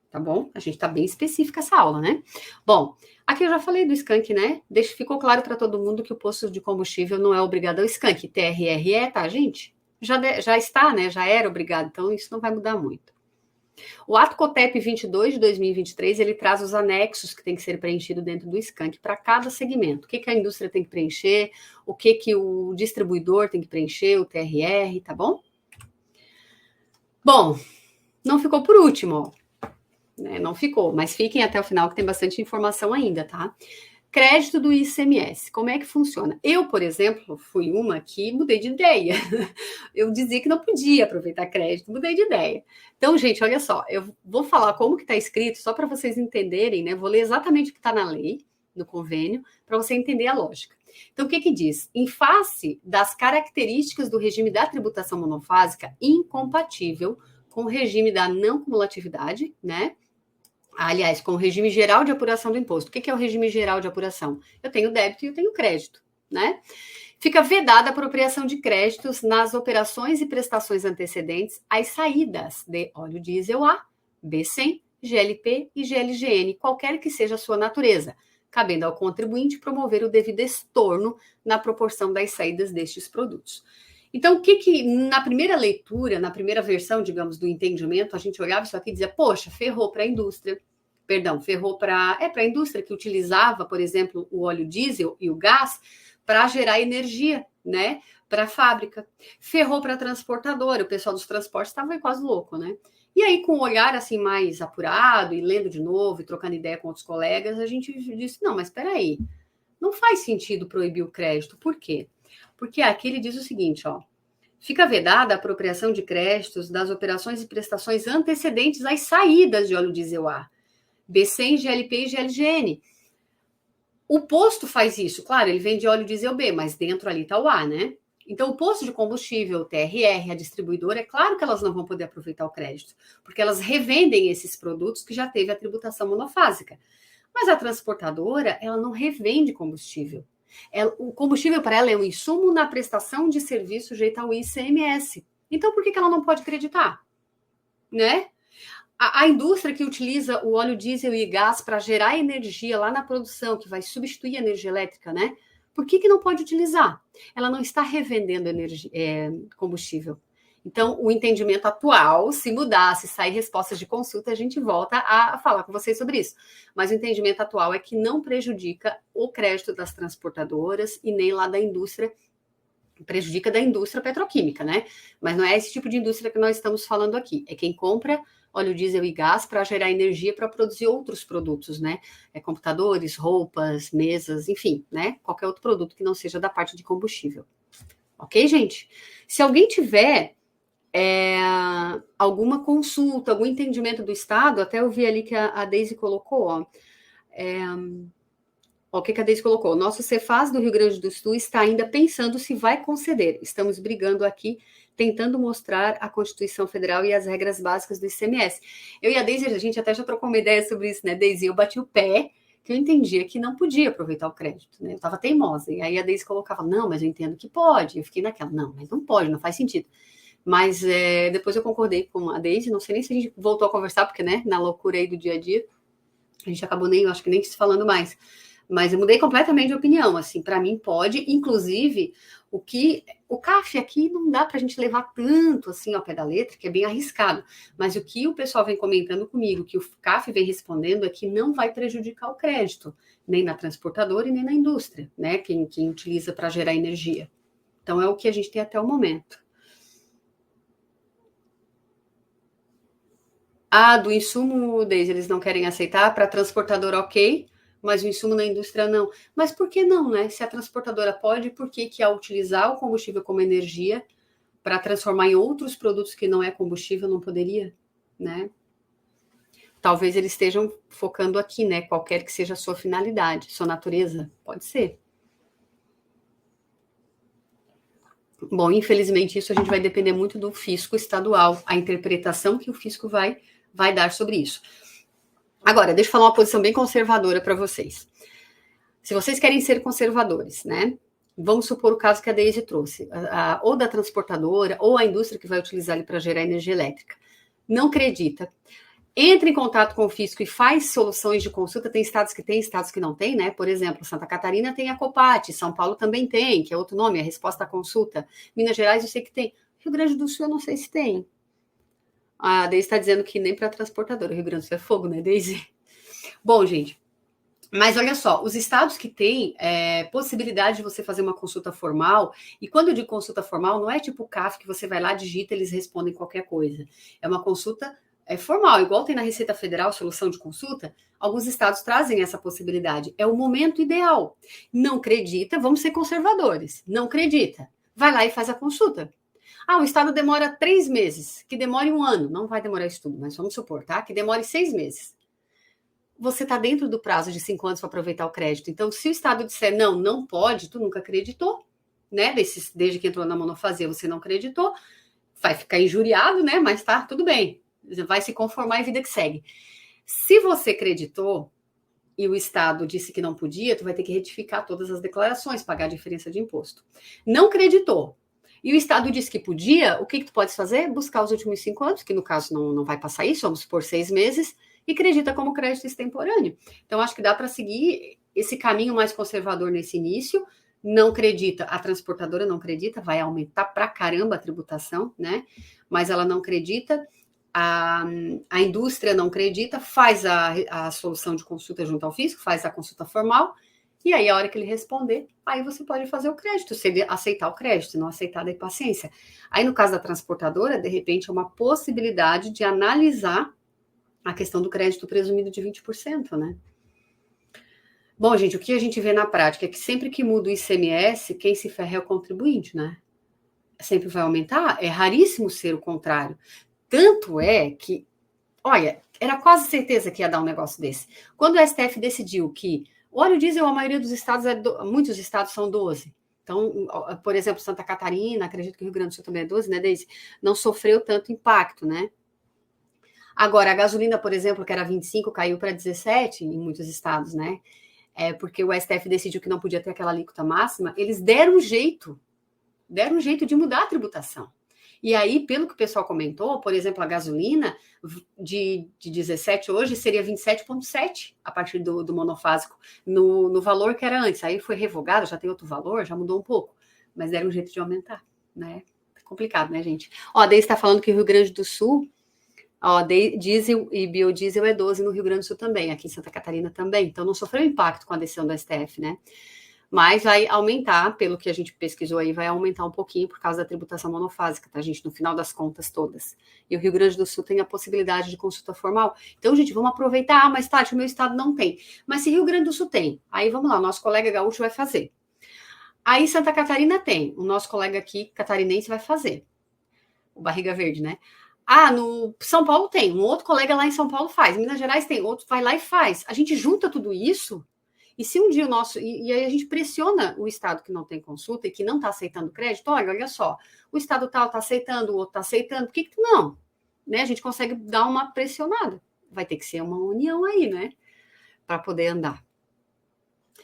Tá bom? A gente tá bem específica essa aula, né? Bom, aqui eu já falei do skunk, né? Ficou claro para todo mundo que o posto de combustível não é obrigado ao skunk. TRR é, tá, gente? Já está, né? Já era obrigado, então isso não vai mudar muito. O ato COTEP 22 de 2023, ele traz os anexos que tem que ser preenchido dentro do skunk para cada segmento. O que a indústria tem que preencher, o que o distribuidor tem que preencher, o TRR, tá bom? Bom, não ficou por último, ó. Não ficou, mas fiquem até o final que tem bastante informação ainda, tá? Crédito do ICMS, como é que funciona? Eu, por exemplo, fui uma que mudei de ideia. Eu dizia que não podia aproveitar crédito, mudei de ideia. Então, gente, olha só, eu vou falar como que está escrito, só para vocês entenderem, né? Vou ler exatamente o que está na lei, no convênio, para você entender a lógica. Então, o que diz? Em face das características do regime da tributação monofásica incompatível com o regime da não cumulatividade, né? Aliás, com o regime geral de apuração do imposto. O que é o regime geral de apuração? Eu tenho débito e eu tenho crédito, né? Fica vedada a apropriação de créditos nas operações e prestações antecedentes às saídas de óleo diesel A, B100, GLP e GLGN, qualquer que seja a sua natureza, cabendo ao contribuinte promover o devido estorno na proporção das saídas destes produtos. Então, o que na primeira leitura, na primeira versão, digamos, do entendimento, a gente olhava isso aqui e dizia, poxa, ferrou para a indústria. Perdão, ferrou para a indústria que utilizava, por exemplo, o óleo diesel e o gás para gerar energia, né, para a fábrica. Ferrou para a transportadora, o pessoal dos transportes estava quase louco, né? E aí, com um olhar assim mais apurado e lendo de novo e trocando ideia com outros colegas, a gente disse, não, mas espera aí, não faz sentido proibir o crédito. Por quê? Porque aqui ele diz o seguinte, ó, fica vedada a apropriação de créditos das operações e prestações antecedentes às saídas de óleo diesel A, B100, GLP e GLGN. O posto faz isso, claro, ele vende óleo diesel B, mas dentro ali está o A, né? Então, o posto de combustível, o TRR, a distribuidora, é claro que elas não vão poder aproveitar o crédito, porque elas revendem esses produtos que já teve a tributação monofásica. Mas a transportadora, ela não revende combustível. O combustível para ela é um insumo na prestação de serviço sujeito ao ICMS. Então, por que ela não pode acreditar? Né? A indústria que utiliza o óleo diesel e gás para gerar energia lá na produção, que vai substituir a energia elétrica, né? Por que não pode utilizar? Ela não está revendendo combustível. Então, o entendimento atual, se mudar, se sair respostas de consulta, a gente volta a falar com vocês sobre isso. Mas o entendimento atual é que não prejudica o crédito das transportadoras e nem lá da indústria, prejudica da indústria petroquímica, né? Mas não é esse tipo de indústria que nós estamos falando aqui. É quem compra óleo diesel e gás para gerar energia para produzir outros produtos, né? Computadores, roupas, mesas, enfim, né? Qualquer outro produto que não seja da parte de combustível. Ok, gente? Se alguém tiver alguma consulta, algum entendimento do Estado, até eu vi ali que a Deise colocou, ó. O que a Deise colocou? O nosso Cefaz do Rio Grande do Sul está ainda pensando se vai conceder. Estamos brigando aqui, tentando mostrar a Constituição Federal e as regras básicas do ICMS. Eu e a Deise, a gente até já trocou uma ideia sobre isso, né, Deise? Eu bati o pé, que eu entendia que não podia aproveitar o crédito, né? Eu estava teimosa. E aí a Deise colocava, não, mas eu entendo que pode. Eu fiquei naquela, não, mas não pode, não faz sentido. Mas depois eu concordei com a Deise, não sei nem se a gente voltou a conversar, porque, né, na loucura aí do dia a dia, a gente acabou acho que nem se falando mais. Mas eu mudei completamente de opinião, assim, para mim pode, inclusive, o CAF aqui não dá para a gente levar tanto assim ao pé da letra, que é bem arriscado. Mas o que o pessoal vem comentando comigo, que o CAF vem respondendo, é que não vai prejudicar o crédito, nem na transportadora e nem na indústria, né? Quem utiliza para gerar energia. Então é o que a gente tem até o momento. Do insumo, Deise, eles não querem aceitar, para transportadora ok, mas o insumo na indústria não. Mas por que não, né? Se a transportadora pode, por que ao utilizar o combustível como energia para transformar em outros produtos que não é combustível, não poderia, né? Talvez eles estejam focando aqui, né? Qualquer que seja a sua finalidade, sua natureza, pode ser. Bom, infelizmente isso a gente vai depender muito do fisco estadual, a interpretação que o fisco vai dar sobre isso. Agora, deixa eu falar uma posição bem conservadora para vocês. Se vocês querem ser conservadores, né? Vamos supor o caso que a Deise trouxe, ou da transportadora, ou a indústria que vai utilizar ele para gerar energia elétrica. Não acredita. Entra em contato com o fisco e faz soluções de consulta. Tem estados que tem, estados que não tem, né? Por exemplo, Santa Catarina tem a Copat, São Paulo também tem, que é outro nome, a resposta à consulta. Minas Gerais eu sei que tem. Rio Grande do Sul eu não sei se tem. A Deise está dizendo que nem para transportadora. O Rio Grande do Sul é fogo, né, Deise? Bom, gente, mas olha só, os estados que têm possibilidade de você fazer uma consulta formal, e quando eu digo consulta formal, não é tipo o CAF que você vai lá, digita, eles respondem qualquer coisa. É uma consulta formal, igual tem na Receita Federal, solução de consulta, alguns estados trazem essa possibilidade. É o momento ideal. Não acredita, vamos ser conservadores. Não acredita, vai lá e faz a consulta. O estado demora 3 meses, que demore 1 ano. Não vai demorar isso tudo, mas vamos supor, tá? Que demore 6 meses. Você está dentro do prazo de 5 anos para aproveitar o crédito. Então, se o estado disser não pode, tu nunca acreditou, né? Desde que entrou na monofasia, você não acreditou, vai ficar injuriado, né? Mas tá, tudo bem. Vai se conformar e vida que segue. Se você acreditou e o estado disse que não podia, tu vai ter que retificar todas as declarações, pagar a diferença de imposto. Não acreditou. E o estado disse que podia, o que tu pode fazer? Buscar os últimos 5 anos, que no caso não vai passar isso, vamos por 6 meses, e acredita como crédito extemporâneo. Então, acho que dá para seguir esse caminho mais conservador nesse início. Não acredita, a transportadora não acredita, vai aumentar pra caramba a tributação, né? Mas ela não acredita, a indústria não acredita, faz a solução de consulta junto ao fisco, faz a consulta formal, e aí a hora que ele responder, aí você pode fazer o crédito, se ele aceitar o crédito, não aceitar, daí paciência. Aí no caso da transportadora, de repente é uma possibilidade de analisar a questão do crédito presumido de 20%, né? Bom, gente, o que a gente vê na prática é que sempre que muda o ICMS, quem se ferra é o contribuinte, né? Sempre vai aumentar, é raríssimo ser o contrário. Tanto é que, olha, era quase certeza que ia dar um negócio desse. Quando o STF decidiu que o óleo diesel, a maioria dos estados, muitos estados são 12. Então, por exemplo, Santa Catarina, acredito que o Rio Grande do Sul também é 12, né, Deise? Não sofreu tanto impacto, né? Agora, a gasolina, por exemplo, que era 25, caiu para 17 em muitos estados, né? Porque o STF decidiu que não podia ter aquela alíquota máxima, eles deram um jeito de mudar a tributação. E aí, pelo que o pessoal comentou, por exemplo, a gasolina de 17 hoje seria 27,7 a partir do monofásico, no valor que era antes. Aí foi revogado, já tem outro valor, já mudou um pouco, mas deram um jeito de aumentar, né? Complicado, né, gente? Ó, daí está falando que o Rio Grande do Sul, diesel e biodiesel é 12 no Rio Grande do Sul também, aqui em Santa Catarina também, então não sofreu impacto com a decisão do STF, né? Mas vai aumentar, pelo que a gente pesquisou aí, vai aumentar um pouquinho por causa da tributação monofásica, tá, gente? No final das contas todas. E o Rio Grande do Sul tem a possibilidade de consulta formal. Então, gente, vamos aproveitar. Mas, Tati, o meu estado não tem. Mas se Rio Grande do Sul tem, aí vamos lá, o nosso colega gaúcho vai fazer. Aí Santa Catarina tem, o nosso colega aqui, catarinense, vai fazer. O Barriga Verde, né? No São Paulo tem, um outro colega lá em São Paulo faz. Minas Gerais tem, outro vai lá e faz. A gente junta tudo isso. E se um dia o nosso... E aí a gente pressiona o estado que não tem consulta e que não está aceitando crédito, olha só, o estado tal está aceitando, o outro está aceitando, por que não? Né? A gente consegue dar uma pressionada. Vai ter que ser uma união aí, né? Para poder andar.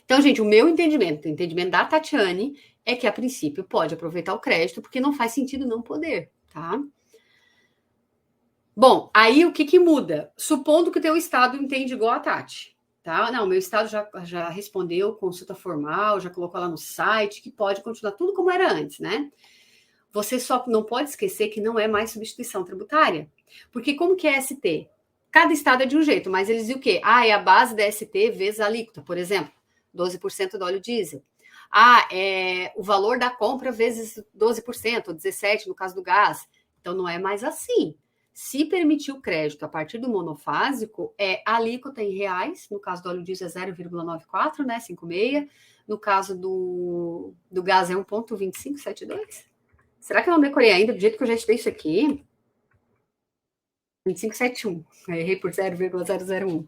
Então, gente, o meu entendimento, o entendimento da Tatiane, é que a princípio pode aproveitar o crédito, porque não faz sentido não poder. tá? Bom, aí o que muda? Supondo que o teu estado entende igual a Tati, tá? Não, meu estado já respondeu consulta formal, já colocou lá no site, que pode continuar tudo como era antes, né? Você só não pode esquecer que não é mais substituição tributária. Porque como que é ST? Cada estado é de um jeito, mas eles dizem o quê? Ah, é a base da ST vezes a alíquota, por exemplo, 12% do óleo diesel. Ah, é o valor da compra vezes 12%, ou 17% no caso do gás. Então não é mais assim. Se permitir o crédito a partir do monofásico, é alíquota em reais, no caso do óleo diesel é 0,94, né, 56. No caso do gás é 1,2572. Será que eu não decorei ainda do jeito que eu já estudei isso aqui? 2571. Errei por 0,001.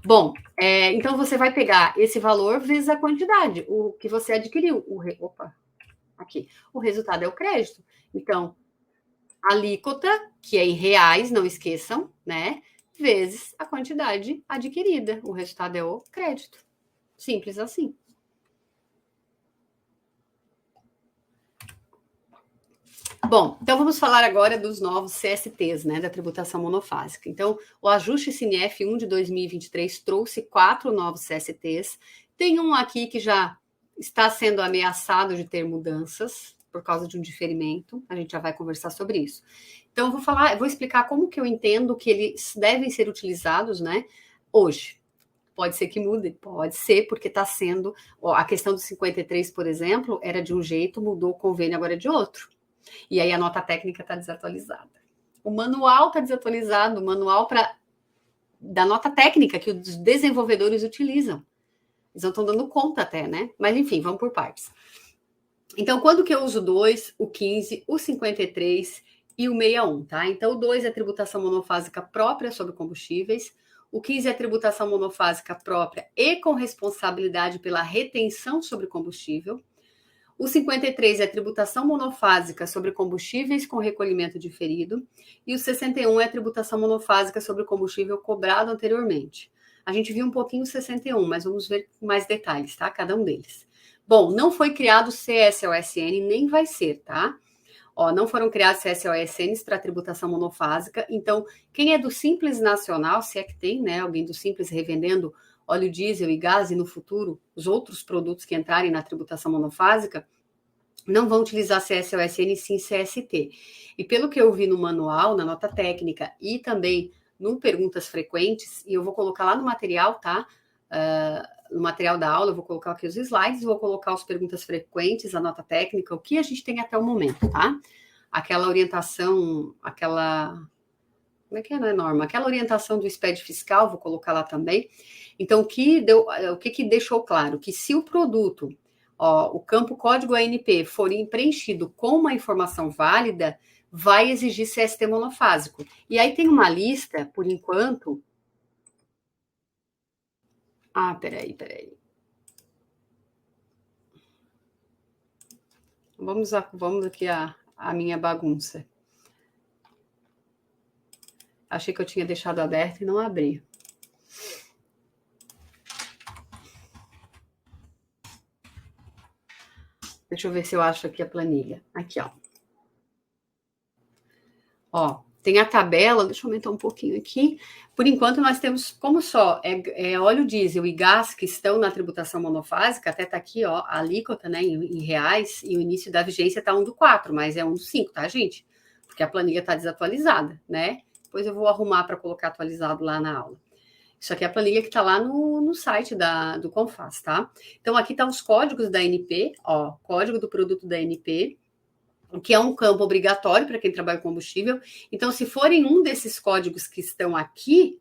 Bom, então você vai pegar esse valor vezes a quantidade, o que você adquiriu. O resultado é o crédito. Então, alíquota, que é em reais, não esqueçam, né? Vezes a quantidade adquirida. O resultado é o crédito. Simples assim. Bom, então vamos falar agora dos novos CSTs, né, da tributação monofásica. Então, o ajuste CINEF 1 de 2023 trouxe 4 novos CSTs. Tem um aqui que já está sendo ameaçado de ter mudanças por causa de um diferimento. A gente já vai conversar sobre isso. Então, vou explicar como que eu entendo que eles devem ser utilizados, né, hoje. Pode ser que mude, pode ser, porque está sendo... a questão do 53, por exemplo, era de um jeito, mudou o convênio, agora é de outro. E aí a nota técnica está desatualizada. O manual está desatualizado, o manual da nota técnica que os desenvolvedores utilizam. Eles não estão dando conta até, né? Mas enfim, vamos por partes. Então, quando que eu uso o 2, o 15, o 53 e o 61, tá? Então, o 2 é tributação monofásica própria sobre combustíveis, o 15 é tributação monofásica própria e com responsabilidade pela retenção sobre combustível. O 53 é tributação monofásica sobre combustíveis com recolhimento diferido. E o 61 é tributação monofásica sobre combustível cobrado anteriormente. A gente viu um pouquinho o 61, mas vamos ver mais detalhes, tá? Cada um deles. Bom, não foi criado o CSOSN, nem vai ser, tá? Não foram criados CSOSNs para tributação monofásica. Então, quem é do Simples Nacional, se é que tem, né? Alguém do Simples revendendo óleo diesel e gás, e no futuro, os outros produtos que entrarem na tributação monofásica, não vão utilizar CSOSN, sim CST. E pelo que eu vi no manual, na nota técnica e também no Perguntas Frequentes, e eu vou colocar lá no material, tá? No material da aula, eu vou colocar aqui os slides, vou colocar as perguntas frequentes, a nota técnica, o que a gente tem até o momento, tá? Aquela orientação, como é que é, né, Norma? Aquela orientação do SPED fiscal, vou colocar lá também. Então, o que deixou claro? Que se o produto, o campo código ANP for preenchido com uma informação válida, vai exigir CST monofásico. E aí tem uma lista, por enquanto... peraí. Vamos aqui a minha bagunça. Achei que eu tinha deixado aberto e não abri. Deixa eu ver se eu acho aqui a planilha. Aqui, tem a tabela, deixa eu aumentar um pouquinho aqui. Por enquanto, nós temos, como só óleo diesel e gás que estão na tributação monofásica, até tá aqui, a alíquota, né, em reais, e o início da vigência tá 1/4, mas é 1/5, tá, gente? Porque a planilha tá desatualizada, né? Depois eu vou arrumar para colocar atualizado lá na aula. Isso aqui é a planilha que está lá no site do Confas, tá? Então, aqui tá os códigos da ANP, código do produto da ANP, que é um campo obrigatório para quem trabalha com combustível. Então, se forem um desses códigos que estão aqui,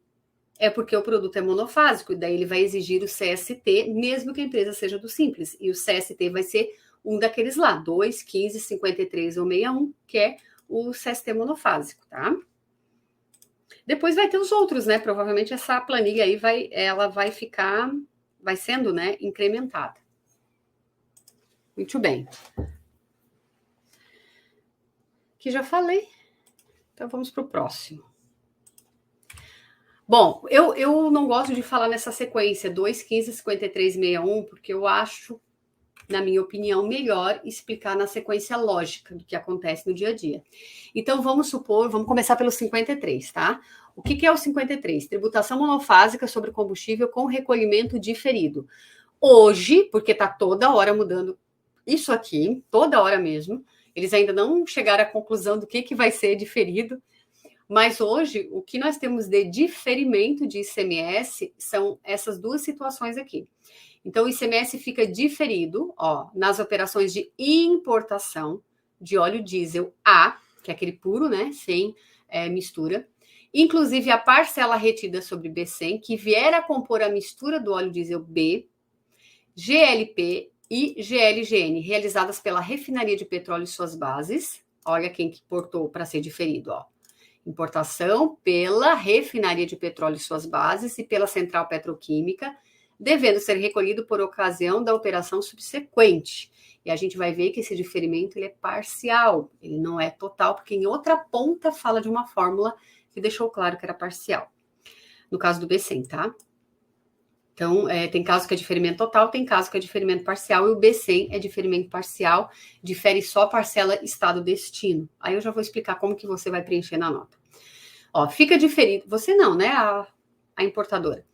é porque o produto é monofásico, e daí ele vai exigir o CST, mesmo que a empresa seja do Simples. E o CST vai ser um daqueles lá, 2, 15, 53 ou 61, que é o CST monofásico, tá? Depois vai ter os outros, né? Provavelmente essa planilha aí vai sendo, né, incrementada. Muito bem. Que já falei. Então vamos para o próximo. Bom, eu não gosto de falar nessa sequência 2, 15, 53, 61, porque eu acho na minha opinião, melhor explicar na sequência lógica do que acontece no dia a dia. Então, vamos começar pelo 53, tá? O que é o 53? Tributação monofásica sobre combustível com recolhimento diferido. Hoje, porque está toda hora mudando isso aqui, toda hora mesmo, eles ainda não chegaram à conclusão do que vai ser diferido, mas hoje o que nós temos de diferimento de ICMS são essas duas situações aqui. Então, o ICMS fica diferido, nas operações de importação de óleo diesel A, que é aquele puro, né, sem mistura, inclusive a parcela retida sobre B100, que vier a compor a mistura do óleo diesel B, GLP e GLGN, realizadas pela refinaria de petróleo e suas bases. Olha quem que importou para ser diferido, Importação pela refinaria de petróleo e suas bases e pela central petroquímica, devendo ser recolhido por ocasião da operação subsequente. E a gente vai ver que esse diferimento ele é parcial, ele não é total, porque em outra ponta fala de uma fórmula que deixou claro que era parcial. No caso do B100, tá? Então, tem caso que é diferimento total, tem caso que é diferimento parcial, e o B100 é diferimento parcial, difere só parcela estado-destino. Aí eu já vou explicar como que você vai preencher na nota. Fica diferido, você não, né, a importadora.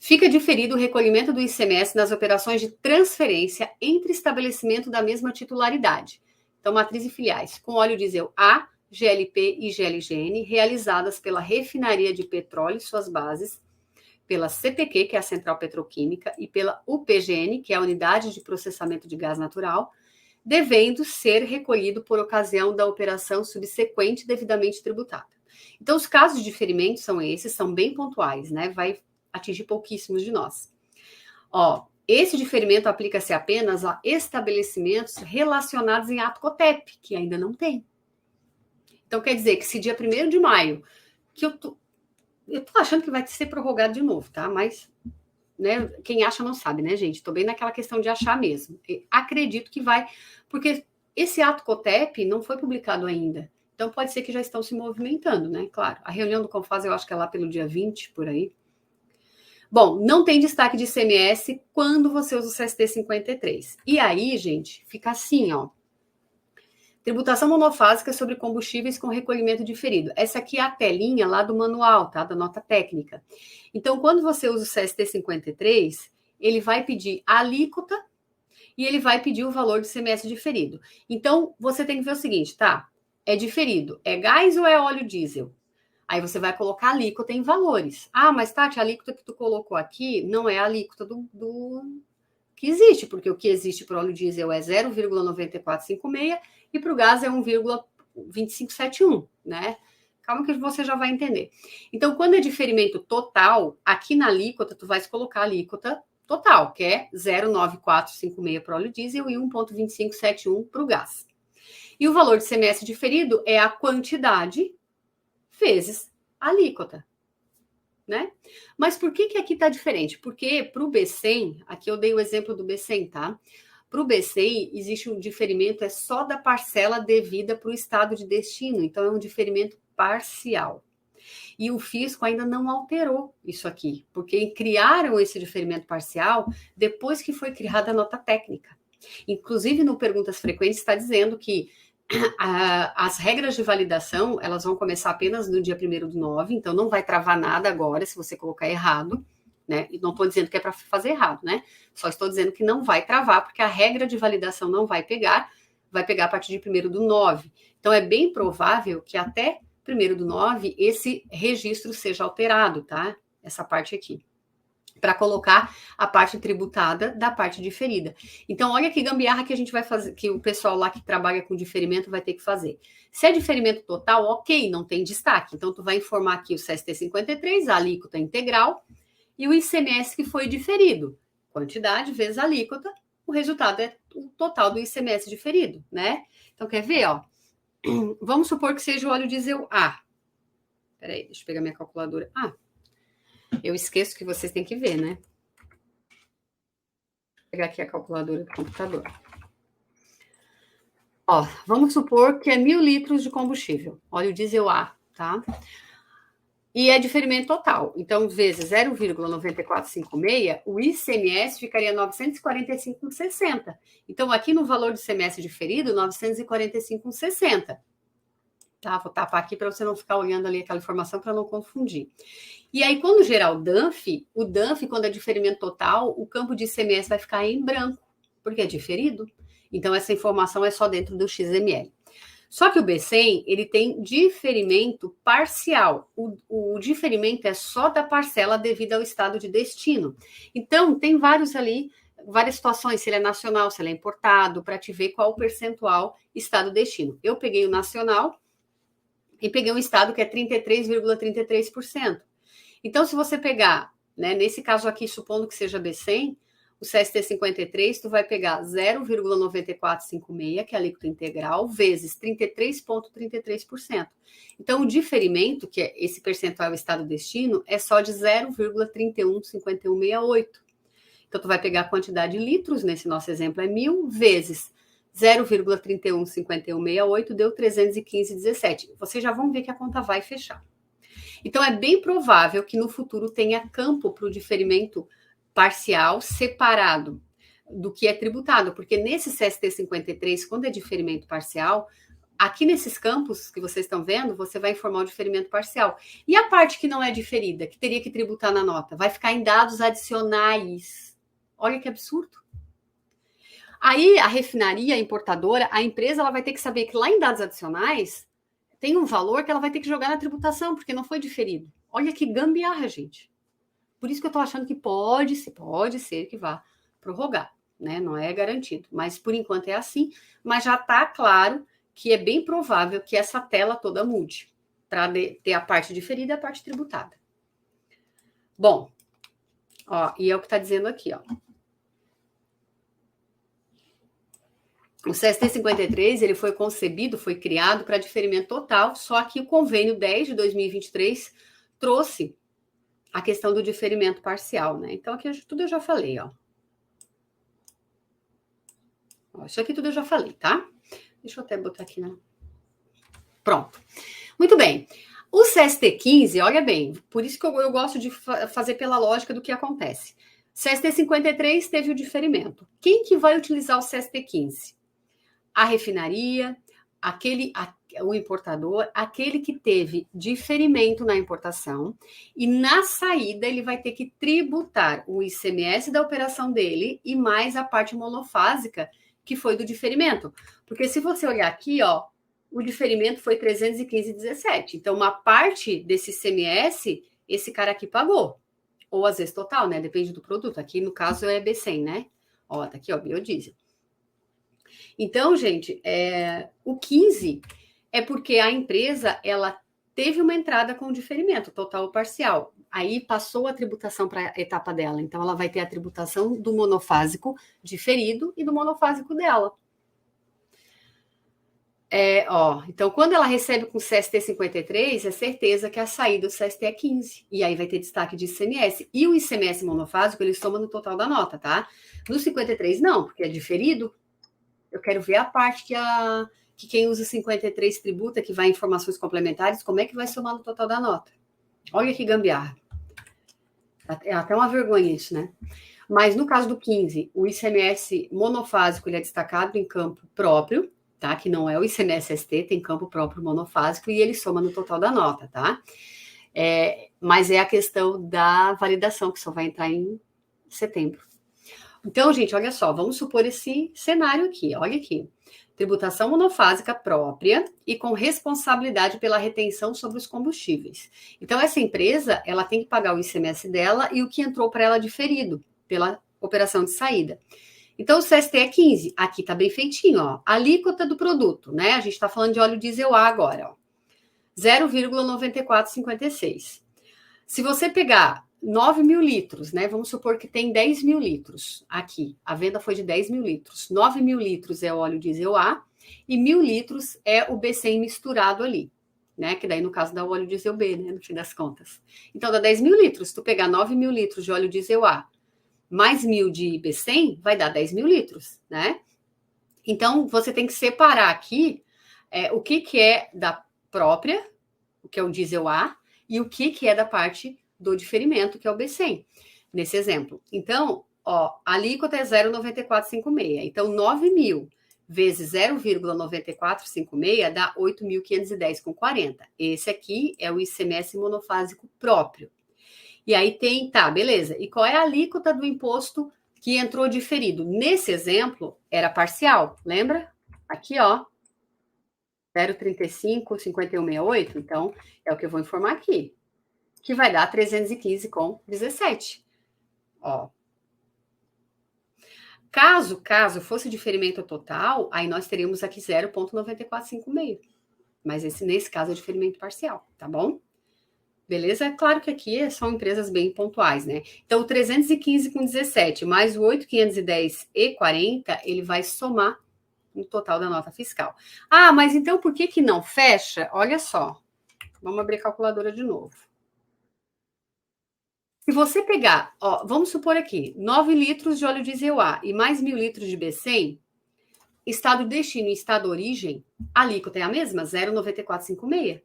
Fica diferido o recolhimento do ICMS nas operações de transferência entre estabelecimento da mesma titularidade. Então, matriz e filiais, com óleo diesel A, GLP e GLGN, realizadas pela refinaria de petróleo e suas bases, pela CPQ, que é a Central Petroquímica, e pela UPGN, que é a Unidade de Processamento de Gás Natural, devendo ser recolhido por ocasião da operação subsequente devidamente tributada. Então, os casos de diferimento são esses, são bem pontuais, né? Vai atingir pouquíssimos de nós. Esse diferimento aplica-se apenas a estabelecimentos relacionados em ato COTEP, que ainda não tem. Então, quer dizer que se dia 1º de maio, que eu tô achando que vai ser prorrogado de novo, tá? Mas, né, quem acha não sabe, né, gente? Tô bem naquela questão de achar mesmo. Acredito que vai, porque esse ato COTEP não foi publicado ainda. Então, pode ser que já estão se movimentando, né? Claro, a reunião do CONFAS eu acho que é lá pelo dia 20, por aí. Bom, não tem destaque de ICMS quando você usa o CST 53. E aí, gente, fica assim, Tributação monofásica sobre combustíveis com recolhimento diferido. Essa aqui é a telinha lá do manual, tá? Da nota técnica. Então, quando você usa o CST 53, ele vai pedir a alíquota e ele vai pedir o valor do ICMS diferido. Então, você tem que ver o seguinte, tá? É diferido. É gás ou é óleo diesel? Aí você vai colocar a alíquota em valores. Mas Tati, a alíquota que tu colocou aqui não é a alíquota do que existe, porque o que existe para o óleo diesel é 0,9456 e para o gás é 1,2571, né? Calma que você já vai entender. Então, quando é diferimento total, aqui na alíquota, tu vais colocar a alíquota total, que é 0,9456 para o óleo diesel e 1,2571 para o gás. E o valor de ICMS diferido é a quantidade vezes a alíquota, né? Mas por que aqui tá diferente? Porque para o B100, aqui eu dei o exemplo do B100, tá? Para o B100, existe um diferimento, é só da parcela devida para o estado de destino, então é um diferimento parcial. E o fisco ainda não alterou isso aqui, porque criaram esse diferimento parcial depois que foi criada a nota técnica. Inclusive, no Perguntas Frequentes, está dizendo que as regras de validação, elas vão começar apenas no dia 1º/9, então não vai travar nada agora se você colocar errado, né? E não estou dizendo que é para fazer errado, né? Só estou dizendo que não vai travar, porque a regra de validação não vai pegar a partir de 1º/9. Então, é bem provável que até 1º/9 esse registro seja alterado, tá? Essa parte aqui, para colocar a parte tributada da parte diferida. Então, olha que gambiarra que a gente vai fazer, que o pessoal lá que trabalha com diferimento vai ter que fazer. Se é diferimento total, ok, não tem destaque. Então, tu vai informar aqui o CST 53, a alíquota integral, e o ICMS que foi diferido. Quantidade vezes a alíquota, o resultado é o total do ICMS diferido, né? Então, quer ver, Vamos supor que seja o óleo diesel A. Peraí, deixa eu pegar minha calculadora. Eu esqueço que vocês têm que ver, né? Vou pegar aqui a calculadora do computador. Vamos supor que é 1.000 litros de combustível, óleo diesel A, tá? E é diferimento total. Então, vezes 0,9456, o ICMS ficaria 945,60. Então, aqui no valor do ICMS diferido, 945,60. Tá? Vou tapar aqui para você não ficar olhando ali aquela informação para não confundir. E aí, quando gerar o DANF, quando é diferimento total, o campo de ICMS vai ficar em branco, porque é diferido. Então, essa informação é só dentro do XML. Só que o B100, ele tem diferimento parcial. O diferimento é só da parcela devido ao estado de destino. Então, tem várias situações, se ele é nacional, se ele é importado, para te ver qual o percentual estado-destino. Eu peguei o nacional e peguei um estado que é 33,33%. Então, se você pegar, né, nesse caso aqui, supondo que seja B100, o CST 53, tu vai pegar 0,9456, que é a alíquota integral, vezes 33,33%. Então, o diferimento, que é esse percentual estado-destino, é só de 0,315168. Então, tu vai pegar a quantidade de litros, nesse nosso exemplo é 1.000, vezes 0,315168, deu 315,17. Vocês já vão ver que a conta vai fechar. Então, é bem provável que no futuro tenha campo para o diferimento parcial separado do que é tributado, porque nesse CST 53, quando é diferimento parcial, aqui nesses campos que vocês estão vendo, você vai informar o diferimento parcial. E a parte que não é diferida, que teria que tributar na nota, vai ficar em dados adicionais. Olha que absurdo. Aí a refinaria, a importadora, a empresa, ela vai ter que saber que lá em dados adicionais tem um valor que ela vai ter que jogar na tributação, porque não foi diferido. Olha que gambiarra, gente. Por isso que eu estou achando que pode ser que vá prorrogar, né? Não é garantido, mas por enquanto é assim. Mas já está claro que é bem provável que essa tela toda mude, para ter a parte diferida e a parte tributada. Bom, ó, e é o que está dizendo aqui, ó. O CST 53, ele foi concebido, foi criado para diferimento total, só que o convênio 10 de 2023 trouxe a questão do diferimento parcial, né? Então, aqui tudo eu já falei, ó. Isso aqui tudo eu já falei, tá? Deixa eu até botar aqui, né? Pronto. Muito bem. O CST 15, olha bem, por isso que eu gosto de fazer pela lógica do que acontece. CST 53 teve o diferimento. Quem que vai utilizar o CST 15? A refinaria, o importador, aquele que teve diferimento na importação, e na saída ele vai ter que tributar o ICMS da operação dele e mais a parte monofásica, que foi do diferimento. Porque se você olhar aqui, ó, o diferimento foi 315,17. Então, uma parte desse ICMS, esse cara aqui pagou. Ou às vezes total, né? Depende do produto. Aqui, no caso, é B100, né? Ó, tá aqui, ó, biodiesel. Então, gente, o 15 é porque a empresa, ela teve uma entrada com diferimento, total ou parcial. Aí passou a tributação para a etapa dela. Então, ela vai ter a tributação do monofásico diferido e do monofásico dela. Então, quando ela recebe com CST 53, é certeza que a saída do CST é 15. E aí vai ter destaque de ICMS. E o ICMS monofásico, ele soma no total da nota, tá? No 53, não, porque é diferido. Eu quero ver a parte que quem usa 53 tributa, que vai em informações complementares, como é que vai somar no total da nota? Olha que gambiarra. É até uma vergonha isso, né? Mas no caso do 15, o ICMS monofásico ele é destacado em campo próprio, tá? Que não é o ICMS-ST, tem campo próprio monofásico e ele soma no total da nota, tá? Mas é a questão da validação, que só vai entrar em setembro. Então, gente, olha só, vamos supor esse cenário aqui, olha aqui. Tributação monofásica própria e com responsabilidade pela retenção sobre os combustíveis. Então, essa empresa, ela tem que pagar o ICMS dela e o que entrou para ela diferido pela operação de saída. Então, o CST é 15. Aqui tá bem feitinho, ó. Alíquota do produto, né? A gente tá falando de óleo diesel A agora, ó. 0,9456. Se você pegar 9.000 litros, né? Vamos supor que tem 10.000 litros aqui. A venda foi de 10.000 litros. 9.000 litros é o óleo diesel A e 1.000 litros é o B100 misturado ali, né? Que daí no caso dá o óleo diesel B, né? No fim das contas. Então dá 10.000 litros. Se tu pegar 9.000 litros de óleo diesel A mais 1.000 de B100, vai dar 10.000 litros, né? Então você tem que separar aqui o que é da própria, o que é o diesel A, e o que é da parte do diferimento, que é o B100, nesse exemplo. Então, ó, a alíquota é 0,9456. Então, 9.000 vezes 0,9456 dá 8.510,40. Esse aqui é o ICMS monofásico próprio. E aí tem, tá, beleza. E qual é a alíquota do imposto que entrou diferido? Nesse exemplo, era parcial, lembra? Aqui, ó, 0,35, 5168. Então, é o que eu vou informar aqui, que vai dar 315,17. Ó. Caso fosse diferimento total, aí nós teríamos aqui 0,9456. Mas nesse caso é diferimento parcial, tá bom? Beleza? É claro que aqui são empresas bem pontuais, né? Então, o 315,17 mais o 8.510,40, ele vai somar no total da nota fiscal. Ah, mas então por que não fecha? Olha só. Vamos abrir a calculadora de novo. Se você pegar, ó, vamos supor aqui, 9 litros de óleo diesel A e mais 1.000 litros de B100, estado destino e estado origem, a alíquota é a mesma, 0,9456.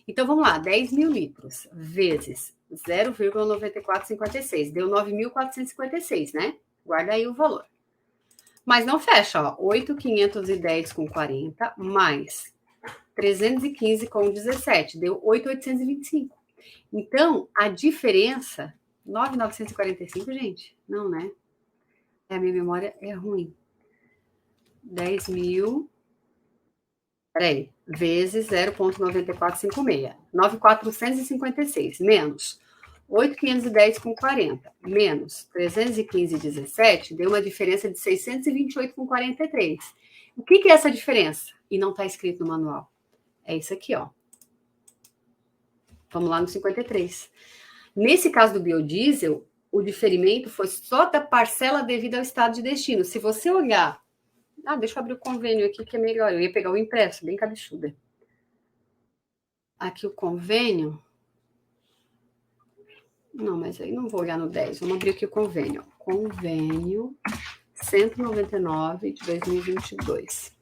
Então, vamos lá, 10.000 litros vezes 0,9456, deu 9.456, né? Guarda aí o valor. Mas não fecha, ó, 8.510,40 mais 315,17, deu 8.825. Então, a diferença, 9.945, gente? Não, né? A minha memória é ruim. 10.000... Peraí, vezes 0,9456. 9.456, menos 8.510,40, menos 315,17, deu uma diferença de 628,43. O que é essa diferença? E não está escrito no manual. É isso aqui, ó. Vamos lá no 53. Nesse caso do biodiesel, o diferimento foi só da parcela devida ao estado de destino. Se você olhar... Ah, deixa eu abrir o convênio aqui que é melhor. Eu ia pegar o impresso, bem cabeçuda. Aqui o convênio... Não, mas aí não vou olhar no 10. Vamos abrir aqui o convênio. Convênio 199 de 2022.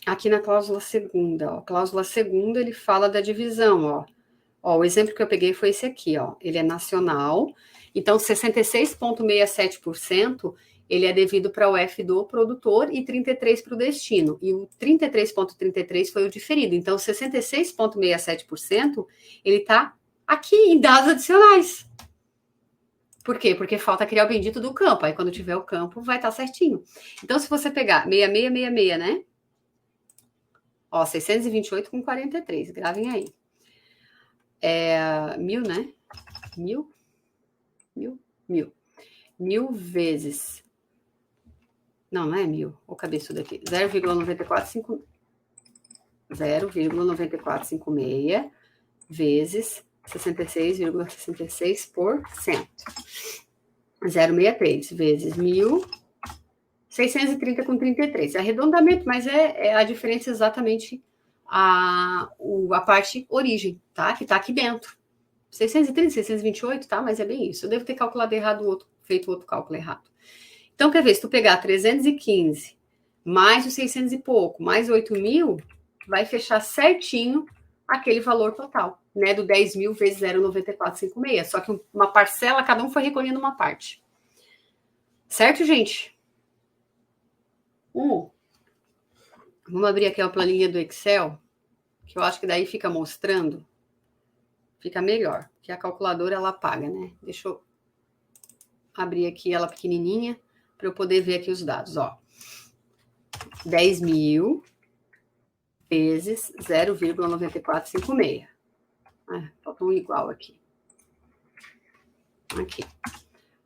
Aqui na cláusula segunda, ó. Cláusula segunda, ele fala da divisão, ó. Ó, o exemplo que eu peguei foi esse aqui, ó. Ele é nacional, então 66,67% ele é devido para o F do produtor e 33% para o destino. E o 33,33% foi o diferido. Então, 66,67% ele está aqui em dados adicionais. Por quê? Porque falta criar o bendito do campo. Aí, quando tiver o campo, vai estar certinho. Então, se você pegar 6666, né? Ó, 628,43. Gravem aí. É 1.000, né? 1.000 vezes... Não é 1.000. Ô, cabeçudo aqui. 0,9456 vezes 66,66%. 0,63 vezes 1.630,33. Arredondamento, mas é a diferença exatamente a parte origem, tá? Que tá aqui dentro. 630, 628, tá? Mas é bem isso. Eu devo ter calculado errado feito outro cálculo errado. Então, quer ver, se tu pegar 315 mais os 600 e pouco, mais 8.000, vai fechar certinho aquele valor total, né? Do 10.000 vezes 0,9456. Só que uma parcela, cada um foi recolhendo uma parte. Certo, gente? Vamos abrir aqui a planilha do Excel, que eu acho que daí fica mostrando. Fica melhor, que a calculadora, ela apaga, né? Deixa eu abrir aqui ela pequenininha, para eu poder ver aqui os dados, ó. 10.000 vezes 0,9456. Faltou um igual aqui. Aqui.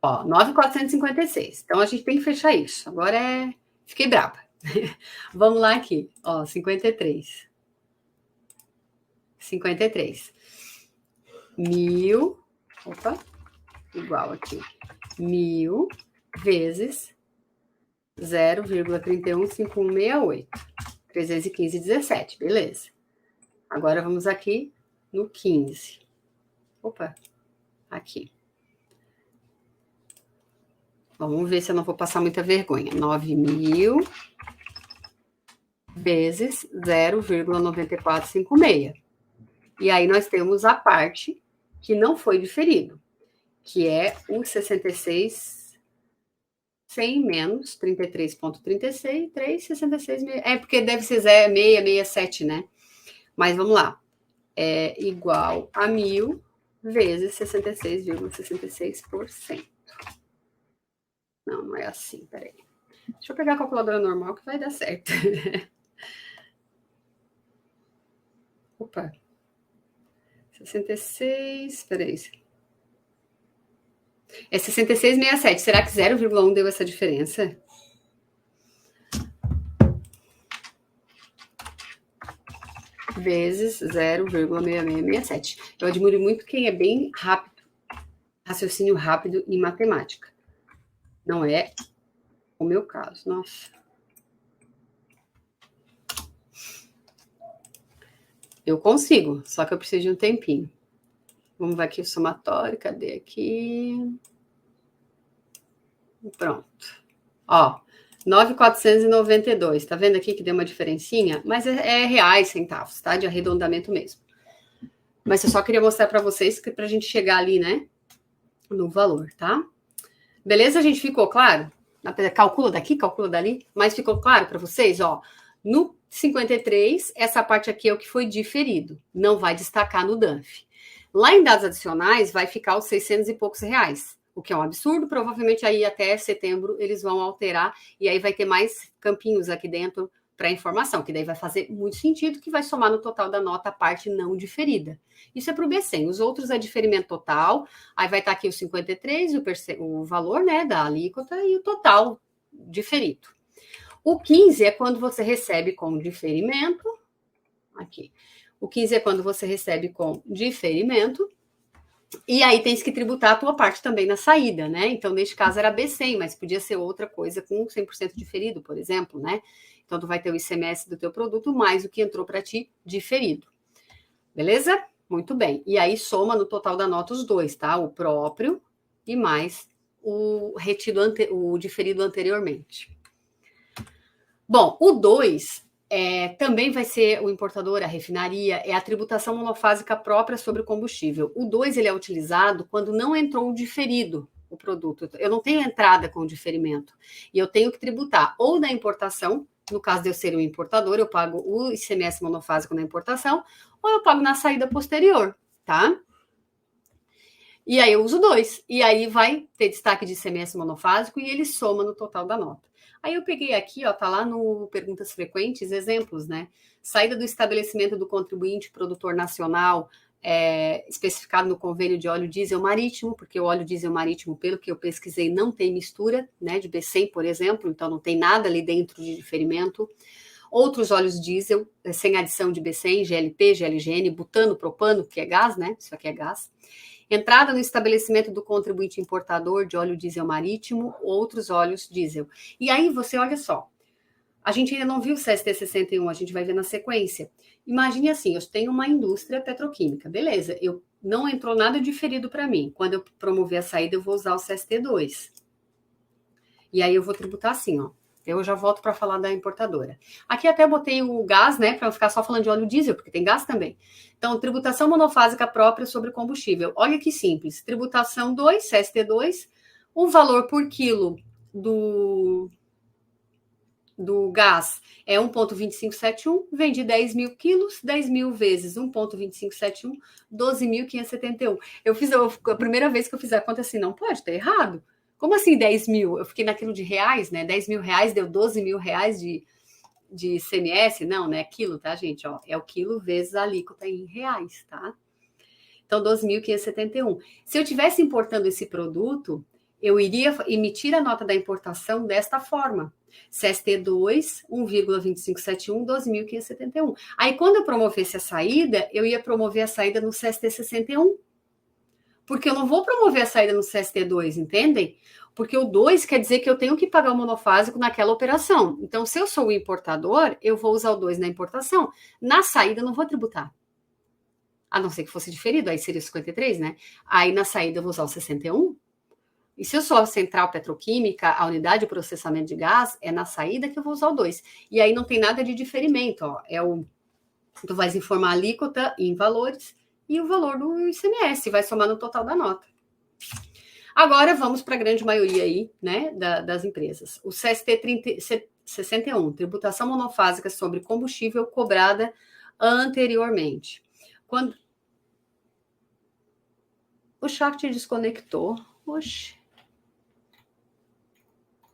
Ó, 9.456. Então, a gente tem que fechar isso. Agora fiquei brava. Vamos lá aqui. Ó, 53. 53. 1.000. Opa. Igual aqui. 1.000 vezes 0,315168. 315,17. Beleza. Agora vamos aqui no 15. Opa. Aqui. Vamos ver se eu não vou passar muita vergonha. 9.000 vezes 0,9456. E aí nós temos a parte que não foi diferido, que é o 66, 100 menos 33,36, 366. É porque deve ser 667, né? Mas vamos lá. É igual a 1.000 vezes 66,66%. Não, não é assim, peraí. Deixa eu pegar a calculadora normal que vai dar certo. Opa. 66, peraí. É 66,67. Será que 0,1 deu essa diferença? Vezes 0,6667. Eu admiro muito quem é bem rápido, raciocínio rápido em matemática. Não é o meu caso, nossa. Eu consigo, só que eu preciso de um tempinho. Vamos ver aqui o somatório, cadê aqui? Pronto. Ó, 9.492, tá vendo aqui que deu uma diferencinha? Mas é reais, centavos, tá? De arredondamento mesmo. Mas eu só queria mostrar para vocês que pra gente chegar ali, né, no valor, tá? Beleza, gente? Ficou claro? Calcula daqui, calcula dali, mas ficou claro para vocês, ó. No 53, essa parte aqui é o que foi diferido, não vai destacar no DANF. Lá em dados adicionais vai ficar os 600 e poucos reais, o que é um absurdo, provavelmente aí até setembro eles vão alterar e aí vai ter mais campinhos aqui dentro para informação, que daí vai fazer muito sentido, que vai somar no total da nota a parte não diferida. Isso é para o B100, os outros é diferimento total, aí vai estar aqui o 53, o valor, né, da alíquota e o total diferido. O 15 é quando você recebe com diferimento, aqui. O 15 é quando você recebe com diferimento, e aí tens que tributar a tua parte também na saída, né? Então, neste caso era B100, mas podia ser outra coisa com 100% diferido, por exemplo, né? Então, tu vai ter o ICMS do teu produto mais o que entrou para ti diferido. Beleza? Muito bem. E aí soma no total da nota os dois, tá? O próprio e mais o o diferido anteriormente. Bom, o 2 também vai ser o importador, a refinaria, é a tributação monofásica própria sobre o combustível. O 2 ele é utilizado quando não entrou o diferido, o produto. Eu não tenho entrada com o diferimento. E eu tenho que tributar ou na importação, no caso de eu ser um importador, eu pago o ICMS monofásico na importação, ou eu pago na saída posterior, tá? E aí eu uso 2. E aí vai ter destaque de ICMS monofásico e ele soma no total da nota. Aí eu peguei aqui, ó, tá lá no Perguntas Frequentes, exemplos, né? Saída do estabelecimento do contribuinte produtor nacional, especificado no convênio de óleo diesel marítimo, porque o óleo diesel marítimo, pelo que eu pesquisei, não tem mistura, né, de B100, por exemplo, então não tem nada ali dentro de diferimento. Outros óleos diesel, sem adição de B100, GLP, GLGN, butano, propano, que é gás, né? Isso aqui é gás. Entrada no estabelecimento do contribuinte importador de óleo diesel marítimo, outros óleos diesel. E aí você olha só, a gente ainda não viu o CST 61, a gente vai ver na sequência. Imagine assim, eu tenho uma indústria petroquímica, beleza, não entrou nada diferido para mim. Quando eu promover a saída, eu vou usar o CST 2. E aí eu vou tributar assim, ó. Eu já volto para falar da importadora. Aqui até botei o gás, né, para não ficar só falando de óleo diesel, porque tem gás também. Então, tributação monofásica própria sobre combustível. Olha que simples. Tributação 2, CST2, o valor por quilo do gás é 1,2571, vende 10 mil quilos, 10 mil vezes 1,2571, 12.571. A primeira vez que eu fiz a conta assim, não pode, tá errado. Como assim 10 mil? Eu fiquei naquilo de reais, né? 10 mil reais deu 12 mil reais de ICMS? Não, né? Quilo, tá, gente? Ó, é o quilo vezes a alíquota em reais, tá? Então, 12.571. Se eu tivesse importando esse produto, eu iria emitir a nota da importação desta forma. CST2, 1,2571, 12.571. Aí, quando eu promovesse a saída, eu ia promover a saída no CST 61. Porque eu não vou promover a saída no CST2, entendem? Porque o 2 quer dizer que eu tenho que pagar o monofásico naquela operação. Então, se eu sou o importador, eu vou usar o 2 na importação. Na saída, eu não vou tributar. A não ser que fosse diferido, aí seria 53, né? Aí na saída eu vou usar o 61. E se eu sou a central petroquímica, a unidade de processamento de gás, é na saída que eu vou usar o 2. E aí não tem nada de diferimento, ó. Tu vais informar a alíquota em valores e o valor do ICMS, vai somar no total da nota. Agora vamos para a grande maioria aí, né, das empresas. O CST 61, tributação monofásica sobre combustível cobrada anteriormente. Quando o chat desconectou, oxe.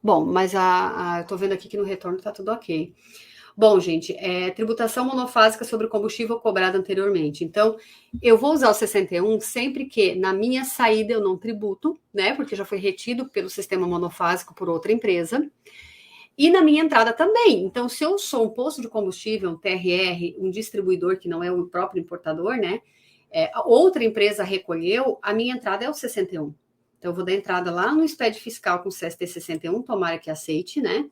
Bom, mas eu tô vendo aqui que no retorno tá tudo ok. Bom, gente, tributação monofásica sobre combustível cobrado anteriormente. Então, eu vou usar o 61 sempre que na minha saída eu não tributo, né? Porque já foi retido pelo sistema monofásico por outra empresa. E na minha entrada também. Então, se eu sou um posto de combustível, um TRR, um distribuidor que não é o próprio importador, né? Outra empresa recolheu, a minha entrada é o 61. Então, eu vou dar entrada lá no SPED fiscal com o CST 61, tomara que aceite, né?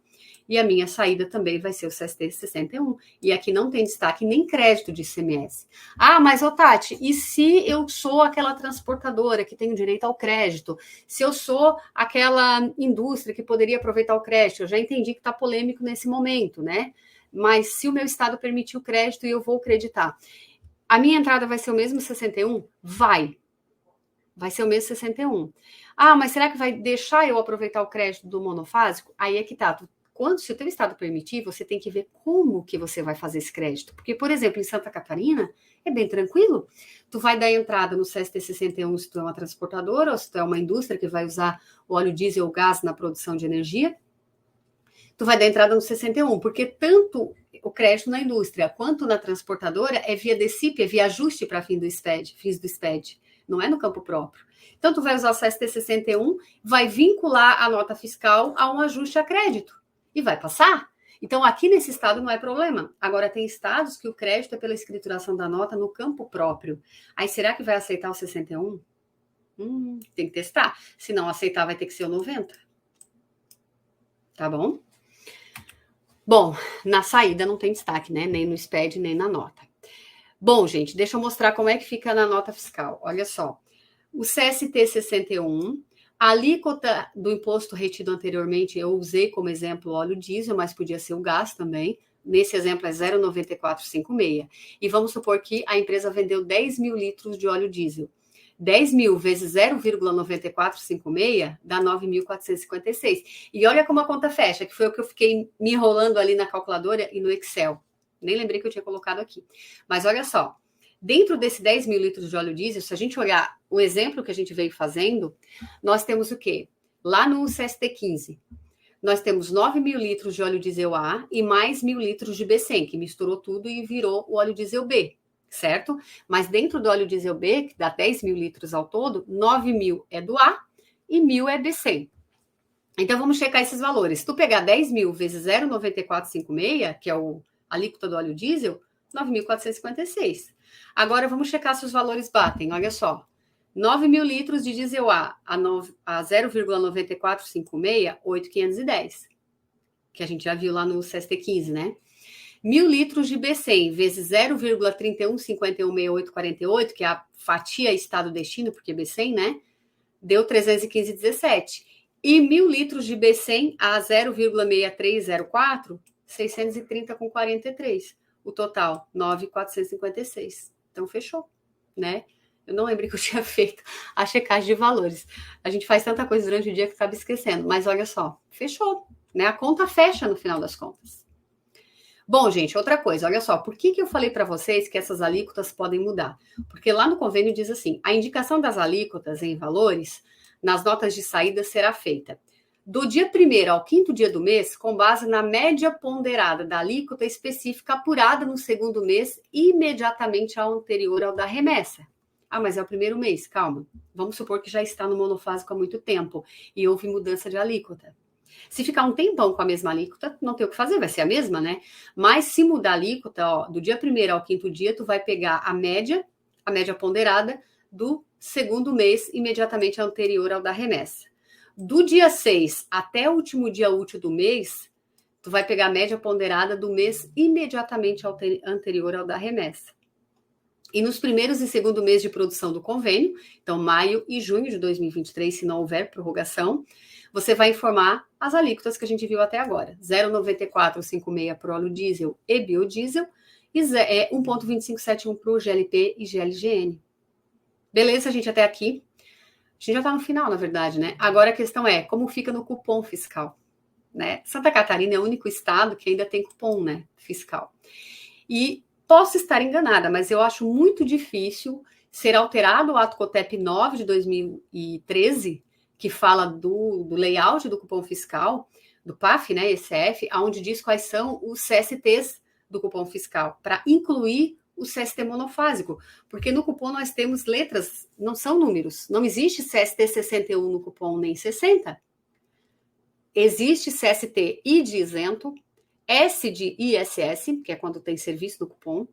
E a minha saída também vai ser o CST 61. E aqui não tem destaque nem crédito de ICMS. Ah, mas, Tati, e se eu sou aquela transportadora que tem direito ao crédito? Se eu sou aquela indústria que poderia aproveitar o crédito? Eu já entendi que está polêmico nesse momento, né? Mas se o meu estado permitir o crédito e eu vou creditar, a minha entrada vai ser o mesmo 61? Vai ser o mesmo 61. Ah, mas será que vai deixar eu aproveitar o crédito do monofásico? Aí é que tá. Se o teu estado permitir, você tem que ver como que você vai fazer esse crédito. Porque, por exemplo, em Santa Catarina, é bem tranquilo. Tu vai dar entrada no CST 61 se tu é uma transportadora ou se tu é uma indústria que vai usar o óleo diesel ou gás na produção de energia. Tu vai dar entrada no 61, porque tanto o crédito na indústria quanto na transportadora é via DECIP, é via ajuste para fins do SPED. Não é no campo próprio. Então, tu vai usar o CST 61, vai vincular a nota fiscal a um ajuste a crédito. E vai passar. Então, aqui nesse estado não é problema. Agora, tem estados que o crédito é pela escrituração da nota no campo próprio. Aí, será que vai aceitar o 61? Tem que testar. Se não aceitar, vai ter que ser o 90. Tá bom? Bom, na saída não tem destaque, né? Nem no SPED, nem na nota. Bom, gente, deixa eu mostrar como é que fica na nota fiscal. Olha só. O CST 61... A alíquota do imposto retido anteriormente, eu usei como exemplo o óleo diesel, mas podia ser o gás também. Nesse exemplo é 0,9456. E vamos supor que a empresa vendeu 10 mil litros de óleo diesel. 10 mil vezes 0,9456 dá 9.456. E olha como a conta fecha, que foi o que eu fiquei me enrolando ali na calculadora e no Excel. Nem lembrei que eu tinha colocado aqui. Mas olha só. Dentro desse 10 mil litros de óleo diesel, se a gente olhar o exemplo que a gente veio fazendo, nós temos o quê? Lá no CST 15, nós temos 9 mil litros de óleo diesel A e mais 1.000 litros de B100, que misturou tudo e virou o óleo diesel B, certo? Mas dentro do óleo diesel B, que dá 10 mil litros ao todo, 9 mil é do A e 1.000 é B100. Então, vamos checar esses valores. Se tu pegar 10 mil vezes 0,9456, que é a alíquota do óleo diesel, 9.456. Agora, vamos checar se os valores batem. Olha só. 9 mil litros de diesel A 0,9456, 8.510. Que a gente já viu lá no CST 15, né? 1.000 litros de B100 vezes 0,31516848, que é a fatia estado-destino, porque B100, né? Deu 315,17. E 1.000 litros de B100 a 0,6304, 630,43. O total, 9.456. Então, fechou, né? Eu não lembrei que eu tinha feito a checagem de valores. A gente faz tanta coisa durante o dia que acaba esquecendo. Mas olha só, fechou, né? A conta fecha no final das contas. Bom, gente, outra coisa, olha só. Por que eu falei para vocês que essas alíquotas podem mudar? Porque lá no convênio diz assim, a indicação das alíquotas em valores nas notas de saída será feita do dia 1º ao 5º dia do mês, com base na média ponderada da alíquota específica apurada no segundo mês, imediatamente ao anterior ao da remessa. Ah, mas é o primeiro mês, calma. Vamos supor que já está no monofásico há muito tempo e houve mudança de alíquota. Se ficar um tempão com a mesma alíquota, não tem o que fazer, vai ser a mesma, né? Mas se mudar a alíquota, ó, do dia 1º ao 5º dia, tu vai pegar a média ponderada do segundo mês, imediatamente anterior ao da remessa. Do dia 6 até o último dia útil do mês, tu vai pegar a média ponderada do mês imediatamente anterior ao da remessa. E nos primeiros e segundo mês de produção do convênio, então maio e junho de 2023, se não houver prorrogação, você vai informar as alíquotas que a gente viu até agora. 0,9456 para o óleo diesel e biodiesel e 1,2571 para o GLP e GLGN. Beleza, gente, até aqui. A gente já está no final, na verdade, né? Agora a questão é, como fica no cupom fiscal? Né? Santa Catarina é o único estado que ainda tem cupom, né, fiscal. E posso estar enganada, mas eu acho muito difícil ser alterado o ato COTEP 9 de 2013, que fala do layout do cupom fiscal, do PAF, né, ECF, onde diz quais são os CSTs do cupom fiscal, para incluir o CST monofásico, porque no cupom nós temos letras, não são números, não existe CST 61 no cupom, nem 60. Existe CST I de isento, S de ISS, que é quando tem serviço no cupom,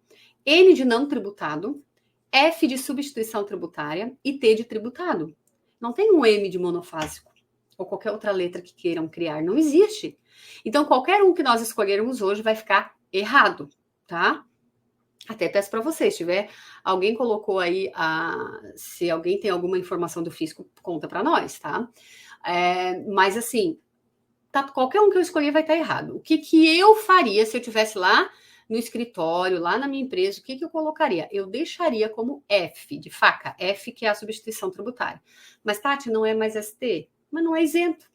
N de não tributado, F de substituição tributária e T de tributado. Não tem um M de monofásico ou qualquer outra letra que queiram criar, não existe. Então, qualquer um que nós escolhermos hoje vai ficar errado, tá? Até peço para vocês, se tiver alguém colocou aí, se alguém tem alguma informação do fisco, conta para nós, tá? Mas assim, qualquer um que eu escolher vai estar errado. O que eu faria se eu estivesse lá no escritório, lá na minha empresa, o que eu colocaria? Eu deixaria como F, de faca, F que é a substituição tributária. Mas, Tati, não é mais ST, mas não é isento.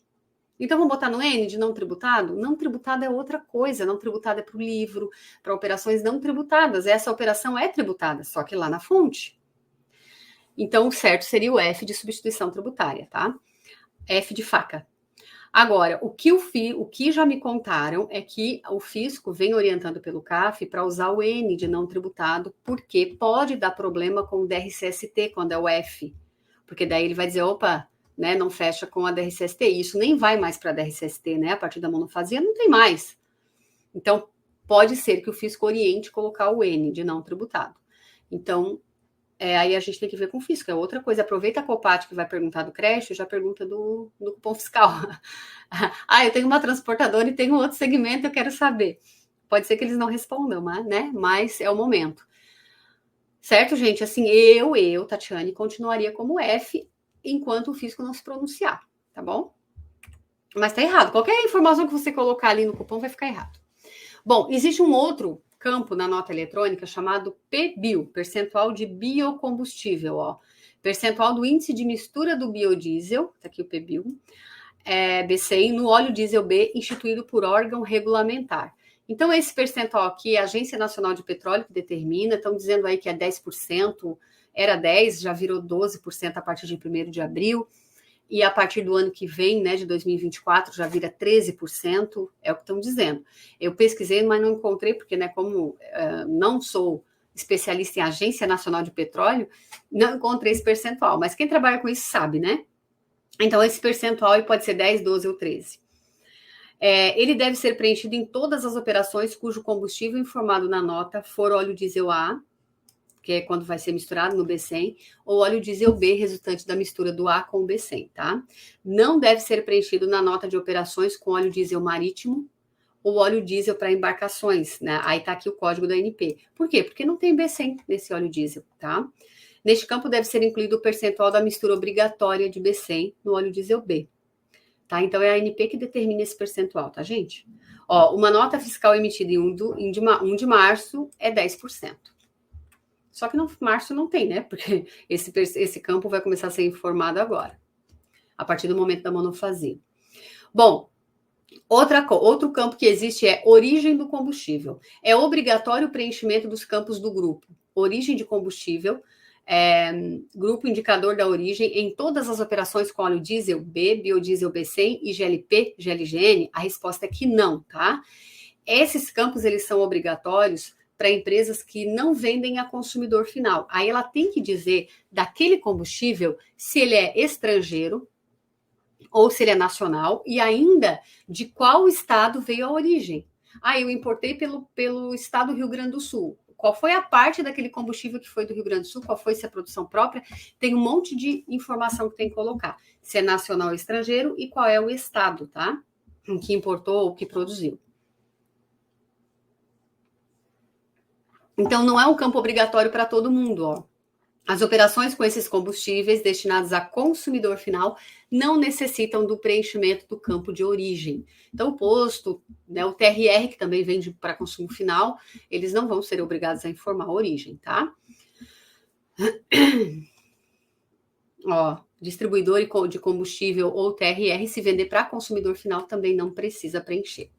Então, vamos botar no N de não tributado? Não tributado é outra coisa, não tributado é para o livro, para operações não tributadas. Essa operação é tributada, só que lá na fonte. Então, o certo seria o F de substituição tributária, tá? F de faca. Agora, o que já me contaram é que o fisco vem orientando pelo CAF para usar o N de não tributado, porque pode dar problema com o DRCST quando é o F. Porque daí ele vai dizer, opa, né, não fecha com a DRCST. Isso nem vai mais para a DRCST, né? A partir da monofasia não tem mais. Então, pode ser que o fisco oriente colocar o N de não tributado. Então, aí a gente tem que ver com o fisco, é outra coisa. Aproveita a Copat que vai perguntar do crédito, já pergunta do cupom fiscal. Eu tenho uma transportadora e tenho outro segmento, eu quero saber. Pode ser que eles não respondam, né? Mas é o momento. Certo, gente? Assim, eu, Tatiane, continuaria como F enquanto o fisco não se pronunciar, tá bom? Mas tá errado. Qualquer informação que você colocar ali no cupom vai ficar errado. Bom, existe um outro campo na nota eletrônica chamado PBio, percentual de biocombustível, ó. Percentual do índice de mistura do biodiesel, tá aqui o PBio, B100, no óleo diesel B, instituído por órgão regulamentar. Então, esse percentual aqui, a Agência Nacional de Petróleo que determina, estão dizendo aí que é 10%, era 10%, já virou 12% a partir de 1º de abril, e a partir do ano que vem, né, de 2024, já vira 13%, é o que estão dizendo. Eu pesquisei, mas não encontrei, porque, né, como não sou especialista em Agência Nacional de Petróleo, não encontrei esse percentual, mas quem trabalha com isso sabe, né? Então, esse percentual pode ser 10, 12 ou 13. Ele deve ser preenchido em todas as operações cujo combustível informado na nota for óleo diesel A, que é quando vai ser misturado no B100, ou óleo diesel B, resultante da mistura do A com o B100, tá? Não deve ser preenchido na nota de operações com óleo diesel marítimo ou óleo diesel para embarcações, né? Aí tá aqui o código da ANP. Por quê? Porque não tem B100 nesse óleo diesel, tá? Neste campo deve ser incluído o percentual da mistura obrigatória de B100 no óleo diesel B, tá? Então é a ANP que determina esse percentual, tá, gente? Ó, uma nota fiscal emitida em 1 de março é 10%. Só que no março não tem, né? Porque esse campo vai começar a ser informado agora, a partir do momento da monofasia. Bom, outro campo que existe é origem do combustível. É obrigatório o preenchimento dos campos do grupo origem de combustível, grupo indicador da origem em todas as operações com óleo diesel B, biodiesel B100 e GLP, GLGN. A resposta é que não, tá? Esses campos, eles são obrigatórios para empresas que não vendem a consumidor final. Aí ela tem que dizer daquele combustível se ele é estrangeiro ou se ele é nacional e ainda de qual estado veio a origem. Eu importei pelo estado do Rio Grande do Sul. Qual foi a parte daquele combustível que foi do Rio Grande do Sul? Qual foi a produção própria? Tem um monte de informação que tem que colocar. Se é nacional ou estrangeiro e qual é o estado, tá? Que importou ou que produziu. Então, não é um campo obrigatório para todo mundo, ó. As operações com esses combustíveis destinados a consumidor final não necessitam do preenchimento do campo de origem. Então, o posto, né, o TRR, que também vende para consumo final, eles não vão ser obrigados a informar a origem, tá? Ó, distribuidor de combustível ou TRR, se vender para consumidor final, também não precisa preencher.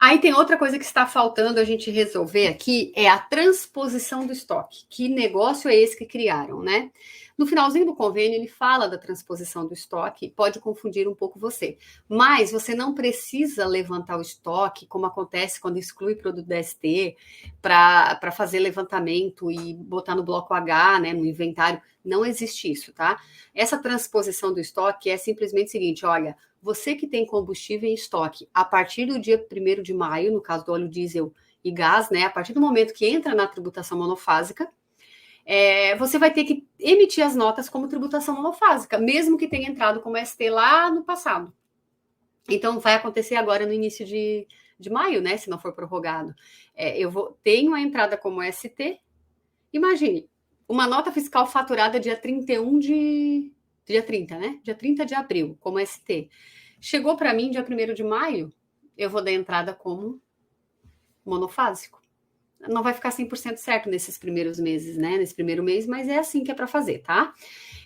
Aí tem outra coisa que está faltando a gente resolver aqui, é a transposição do estoque. Que negócio é esse que criaram, né? No finalzinho do convênio, ele fala da transposição do estoque, pode confundir um pouco você. Mas você não precisa levantar o estoque, como acontece quando exclui produto da ST, para fazer levantamento e botar no bloco H, né, no inventário. Não existe isso, tá? Essa transposição do estoque é simplesmente o seguinte, olha, você que tem combustível em estoque, a partir do dia 1º de maio, no caso do óleo diesel e gás, né, a partir do momento que entra na tributação monofásica, você vai ter que emitir as notas como tributação monofásica, mesmo que tenha entrado como ST lá no passado. Então, vai acontecer agora no início de maio, né, se não for prorrogado. Tenho a entrada como ST, imagine, uma nota fiscal faturada dia 31 dia 30, né? Dia 30 de abril, como ST. Chegou para mim dia 1º de maio, eu vou dar entrada como monofásico. Não vai ficar 100% certo nesses primeiros meses, né? Nesse primeiro mês, mas é assim que é para fazer, tá?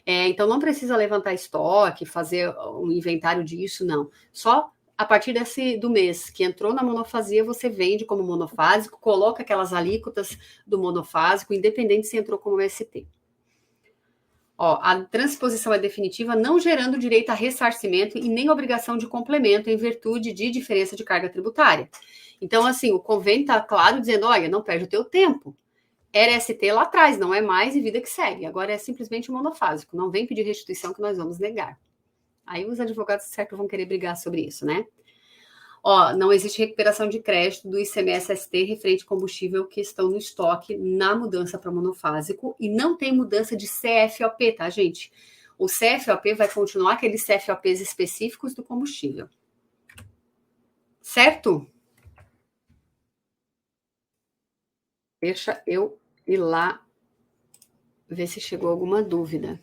Então, não precisa levantar estoque, fazer um inventário disso, não. Só a partir do mês que entrou na monofasia, você vende como monofásico, coloca aquelas alíquotas do monofásico, independente se entrou como ST. Ó, a transposição é definitiva, não gerando direito a ressarcimento e nem obrigação de complemento em virtude de diferença de carga tributária. Então, assim, o convênio está claro dizendo, olha, não perde o teu tempo. Era ST lá atrás, não é mais e vida que segue. Agora é simplesmente monofásico. Não vem pedir restituição que nós vamos negar. Aí os advogados, certo, vão querer brigar sobre isso, né? Ó, não existe recuperação de crédito do ICMS-ST referente combustível que estão no estoque na mudança para monofásico e não tem mudança de CFOP, tá, gente? O CFOP vai continuar aqueles CFOPs específicos do combustível. Certo? Deixa eu ir lá ver se chegou alguma dúvida.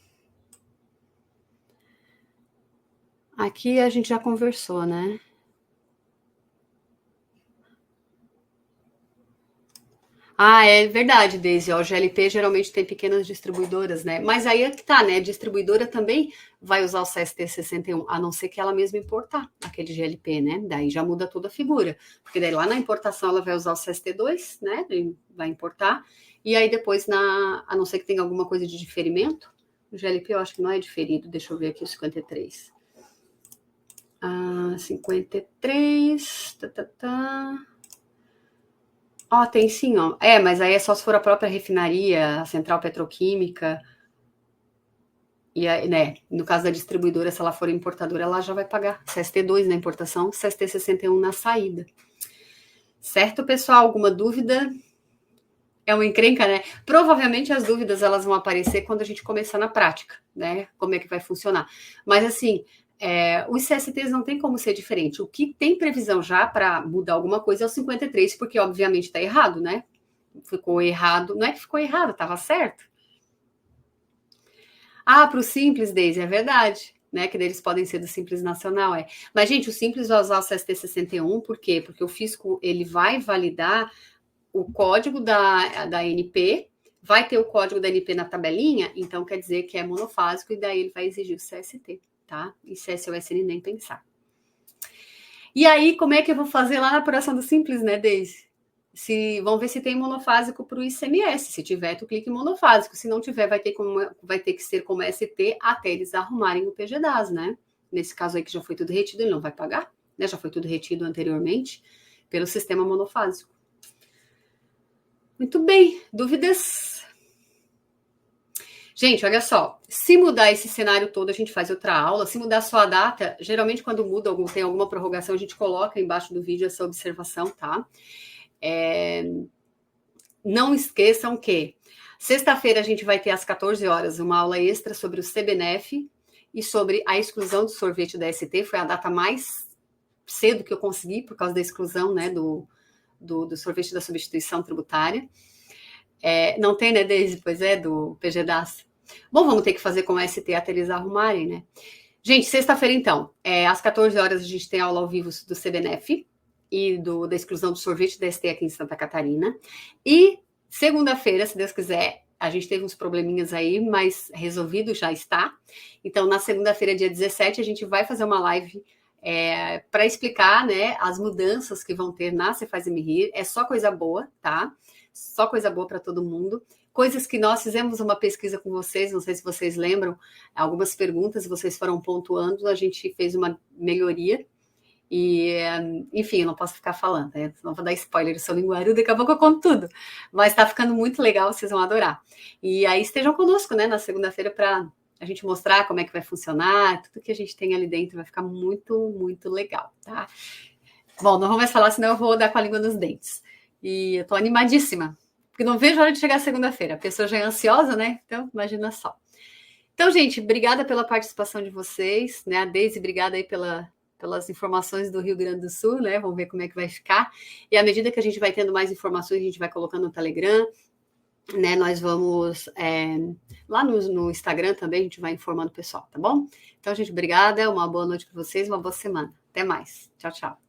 Aqui a gente já conversou, né? Ah, é verdade, Deise. O GLP geralmente tem pequenas distribuidoras, né? Mas aí é que tá, né? A distribuidora também vai usar o CST 61, a não ser que ela mesma importar aquele GLP, né? Daí já muda toda a figura. Porque daí lá na importação ela vai usar o CST2, né? Vai importar. E aí depois, a não ser que tenha alguma coisa de diferimento, o GLP eu acho que não é diferido. Deixa eu ver aqui o 53. 53. Ó, tem sim, ó. Mas aí é só se for a própria refinaria, a central petroquímica. E aí, né, no caso da distribuidora, se ela for importadora, ela já vai pagar CST2 na importação, CST 61 na saída. Certo, pessoal? Alguma dúvida? É uma encrenca, né? Provavelmente as dúvidas elas vão aparecer quando a gente começar na prática, né? Como é que vai funcionar. Mas assim, os CSTs não tem como ser diferente. O que tem previsão já para mudar alguma coisa é o 53, porque obviamente está errado, né? Ficou errado. Não é que ficou errado, estava certo. Ah, para o Simples, Deise, é verdade. Né, que eles podem ser do Simples Nacional, Mas, gente, o Simples vai usar o CST 61, por quê? Porque o fisco, ele vai validar o código da NP, vai ter o código da NP na tabelinha, então quer dizer que é monofásico, e daí ele vai exigir o CST, tá? E CSOSN nem pensar. E aí, como é que eu vou fazer lá na apuração do Simples, né, Deise? Vamos ver se tem monofásico para o ICMS. Se tiver, tu clica em monofásico. Se não tiver, vai ter que ser como ST até eles arrumarem o PGDAS, né? Nesse caso aí que já foi tudo retido, ele não vai pagar, né? Já foi tudo retido anteriormente pelo sistema monofásico. Muito bem. Dúvidas? Gente, olha só. Se mudar esse cenário todo, a gente faz outra aula. Se mudar só a data, geralmente quando muda, tem alguma prorrogação, a gente coloca embaixo do vídeo essa observação, tá? Não esqueçam que sexta-feira a gente vai ter às 14 horas uma aula extra sobre o CBNF e sobre a exclusão do sorvete da ST. Foi a data mais cedo que eu consegui por causa da exclusão, né, do do sorvete da substituição tributária. Não tem, né, Deise? Pois é, do PGDAS. Bom, vamos ter que fazer com o ST até eles arrumarem, né? Gente, sexta-feira, então, às 14 horas a gente tem aula ao vivo do CBNF e da exclusão do sorvete da ST aqui em Santa Catarina. E segunda-feira, se Deus quiser, a gente teve uns probleminhas aí, mas resolvido já está. Então, na segunda-feira, dia 17, a gente vai fazer uma live para explicar, né, as mudanças que vão ter na Cefaz-ME Rir. É só coisa boa, tá? Só coisa boa para todo mundo. Coisas que nós fizemos uma pesquisa com vocês, não sei se vocês lembram, algumas perguntas, vocês foram pontuando, a gente fez uma melhoria. E, enfim, eu não posso ficar falando, né? Não vou dar spoiler, eu sou linguaruda, daqui a pouco eu conto tudo. Mas tá ficando muito legal, vocês vão adorar. E aí estejam conosco, né, na segunda-feira para a gente mostrar como é que vai funcionar, tudo que a gente tem ali dentro vai ficar muito, muito legal, tá? Bom, não vou mais falar, senão eu vou dar com a língua nos dentes. E eu tô animadíssima, porque não vejo a hora de chegar segunda-feira. A pessoa já é ansiosa, né? Então, imagina só. Então, gente, obrigada pela participação de vocês, né? A Deise, obrigada aí pelas informações do Rio Grande do Sul, né? Vamos ver como é que vai ficar. E à medida que a gente vai tendo mais informações, a gente vai colocando no Telegram, né? Nós vamos lá no Instagram também, a gente vai informando o pessoal, tá bom? Então, gente, obrigada, uma boa noite para vocês, uma boa semana. Até mais. Tchau, tchau.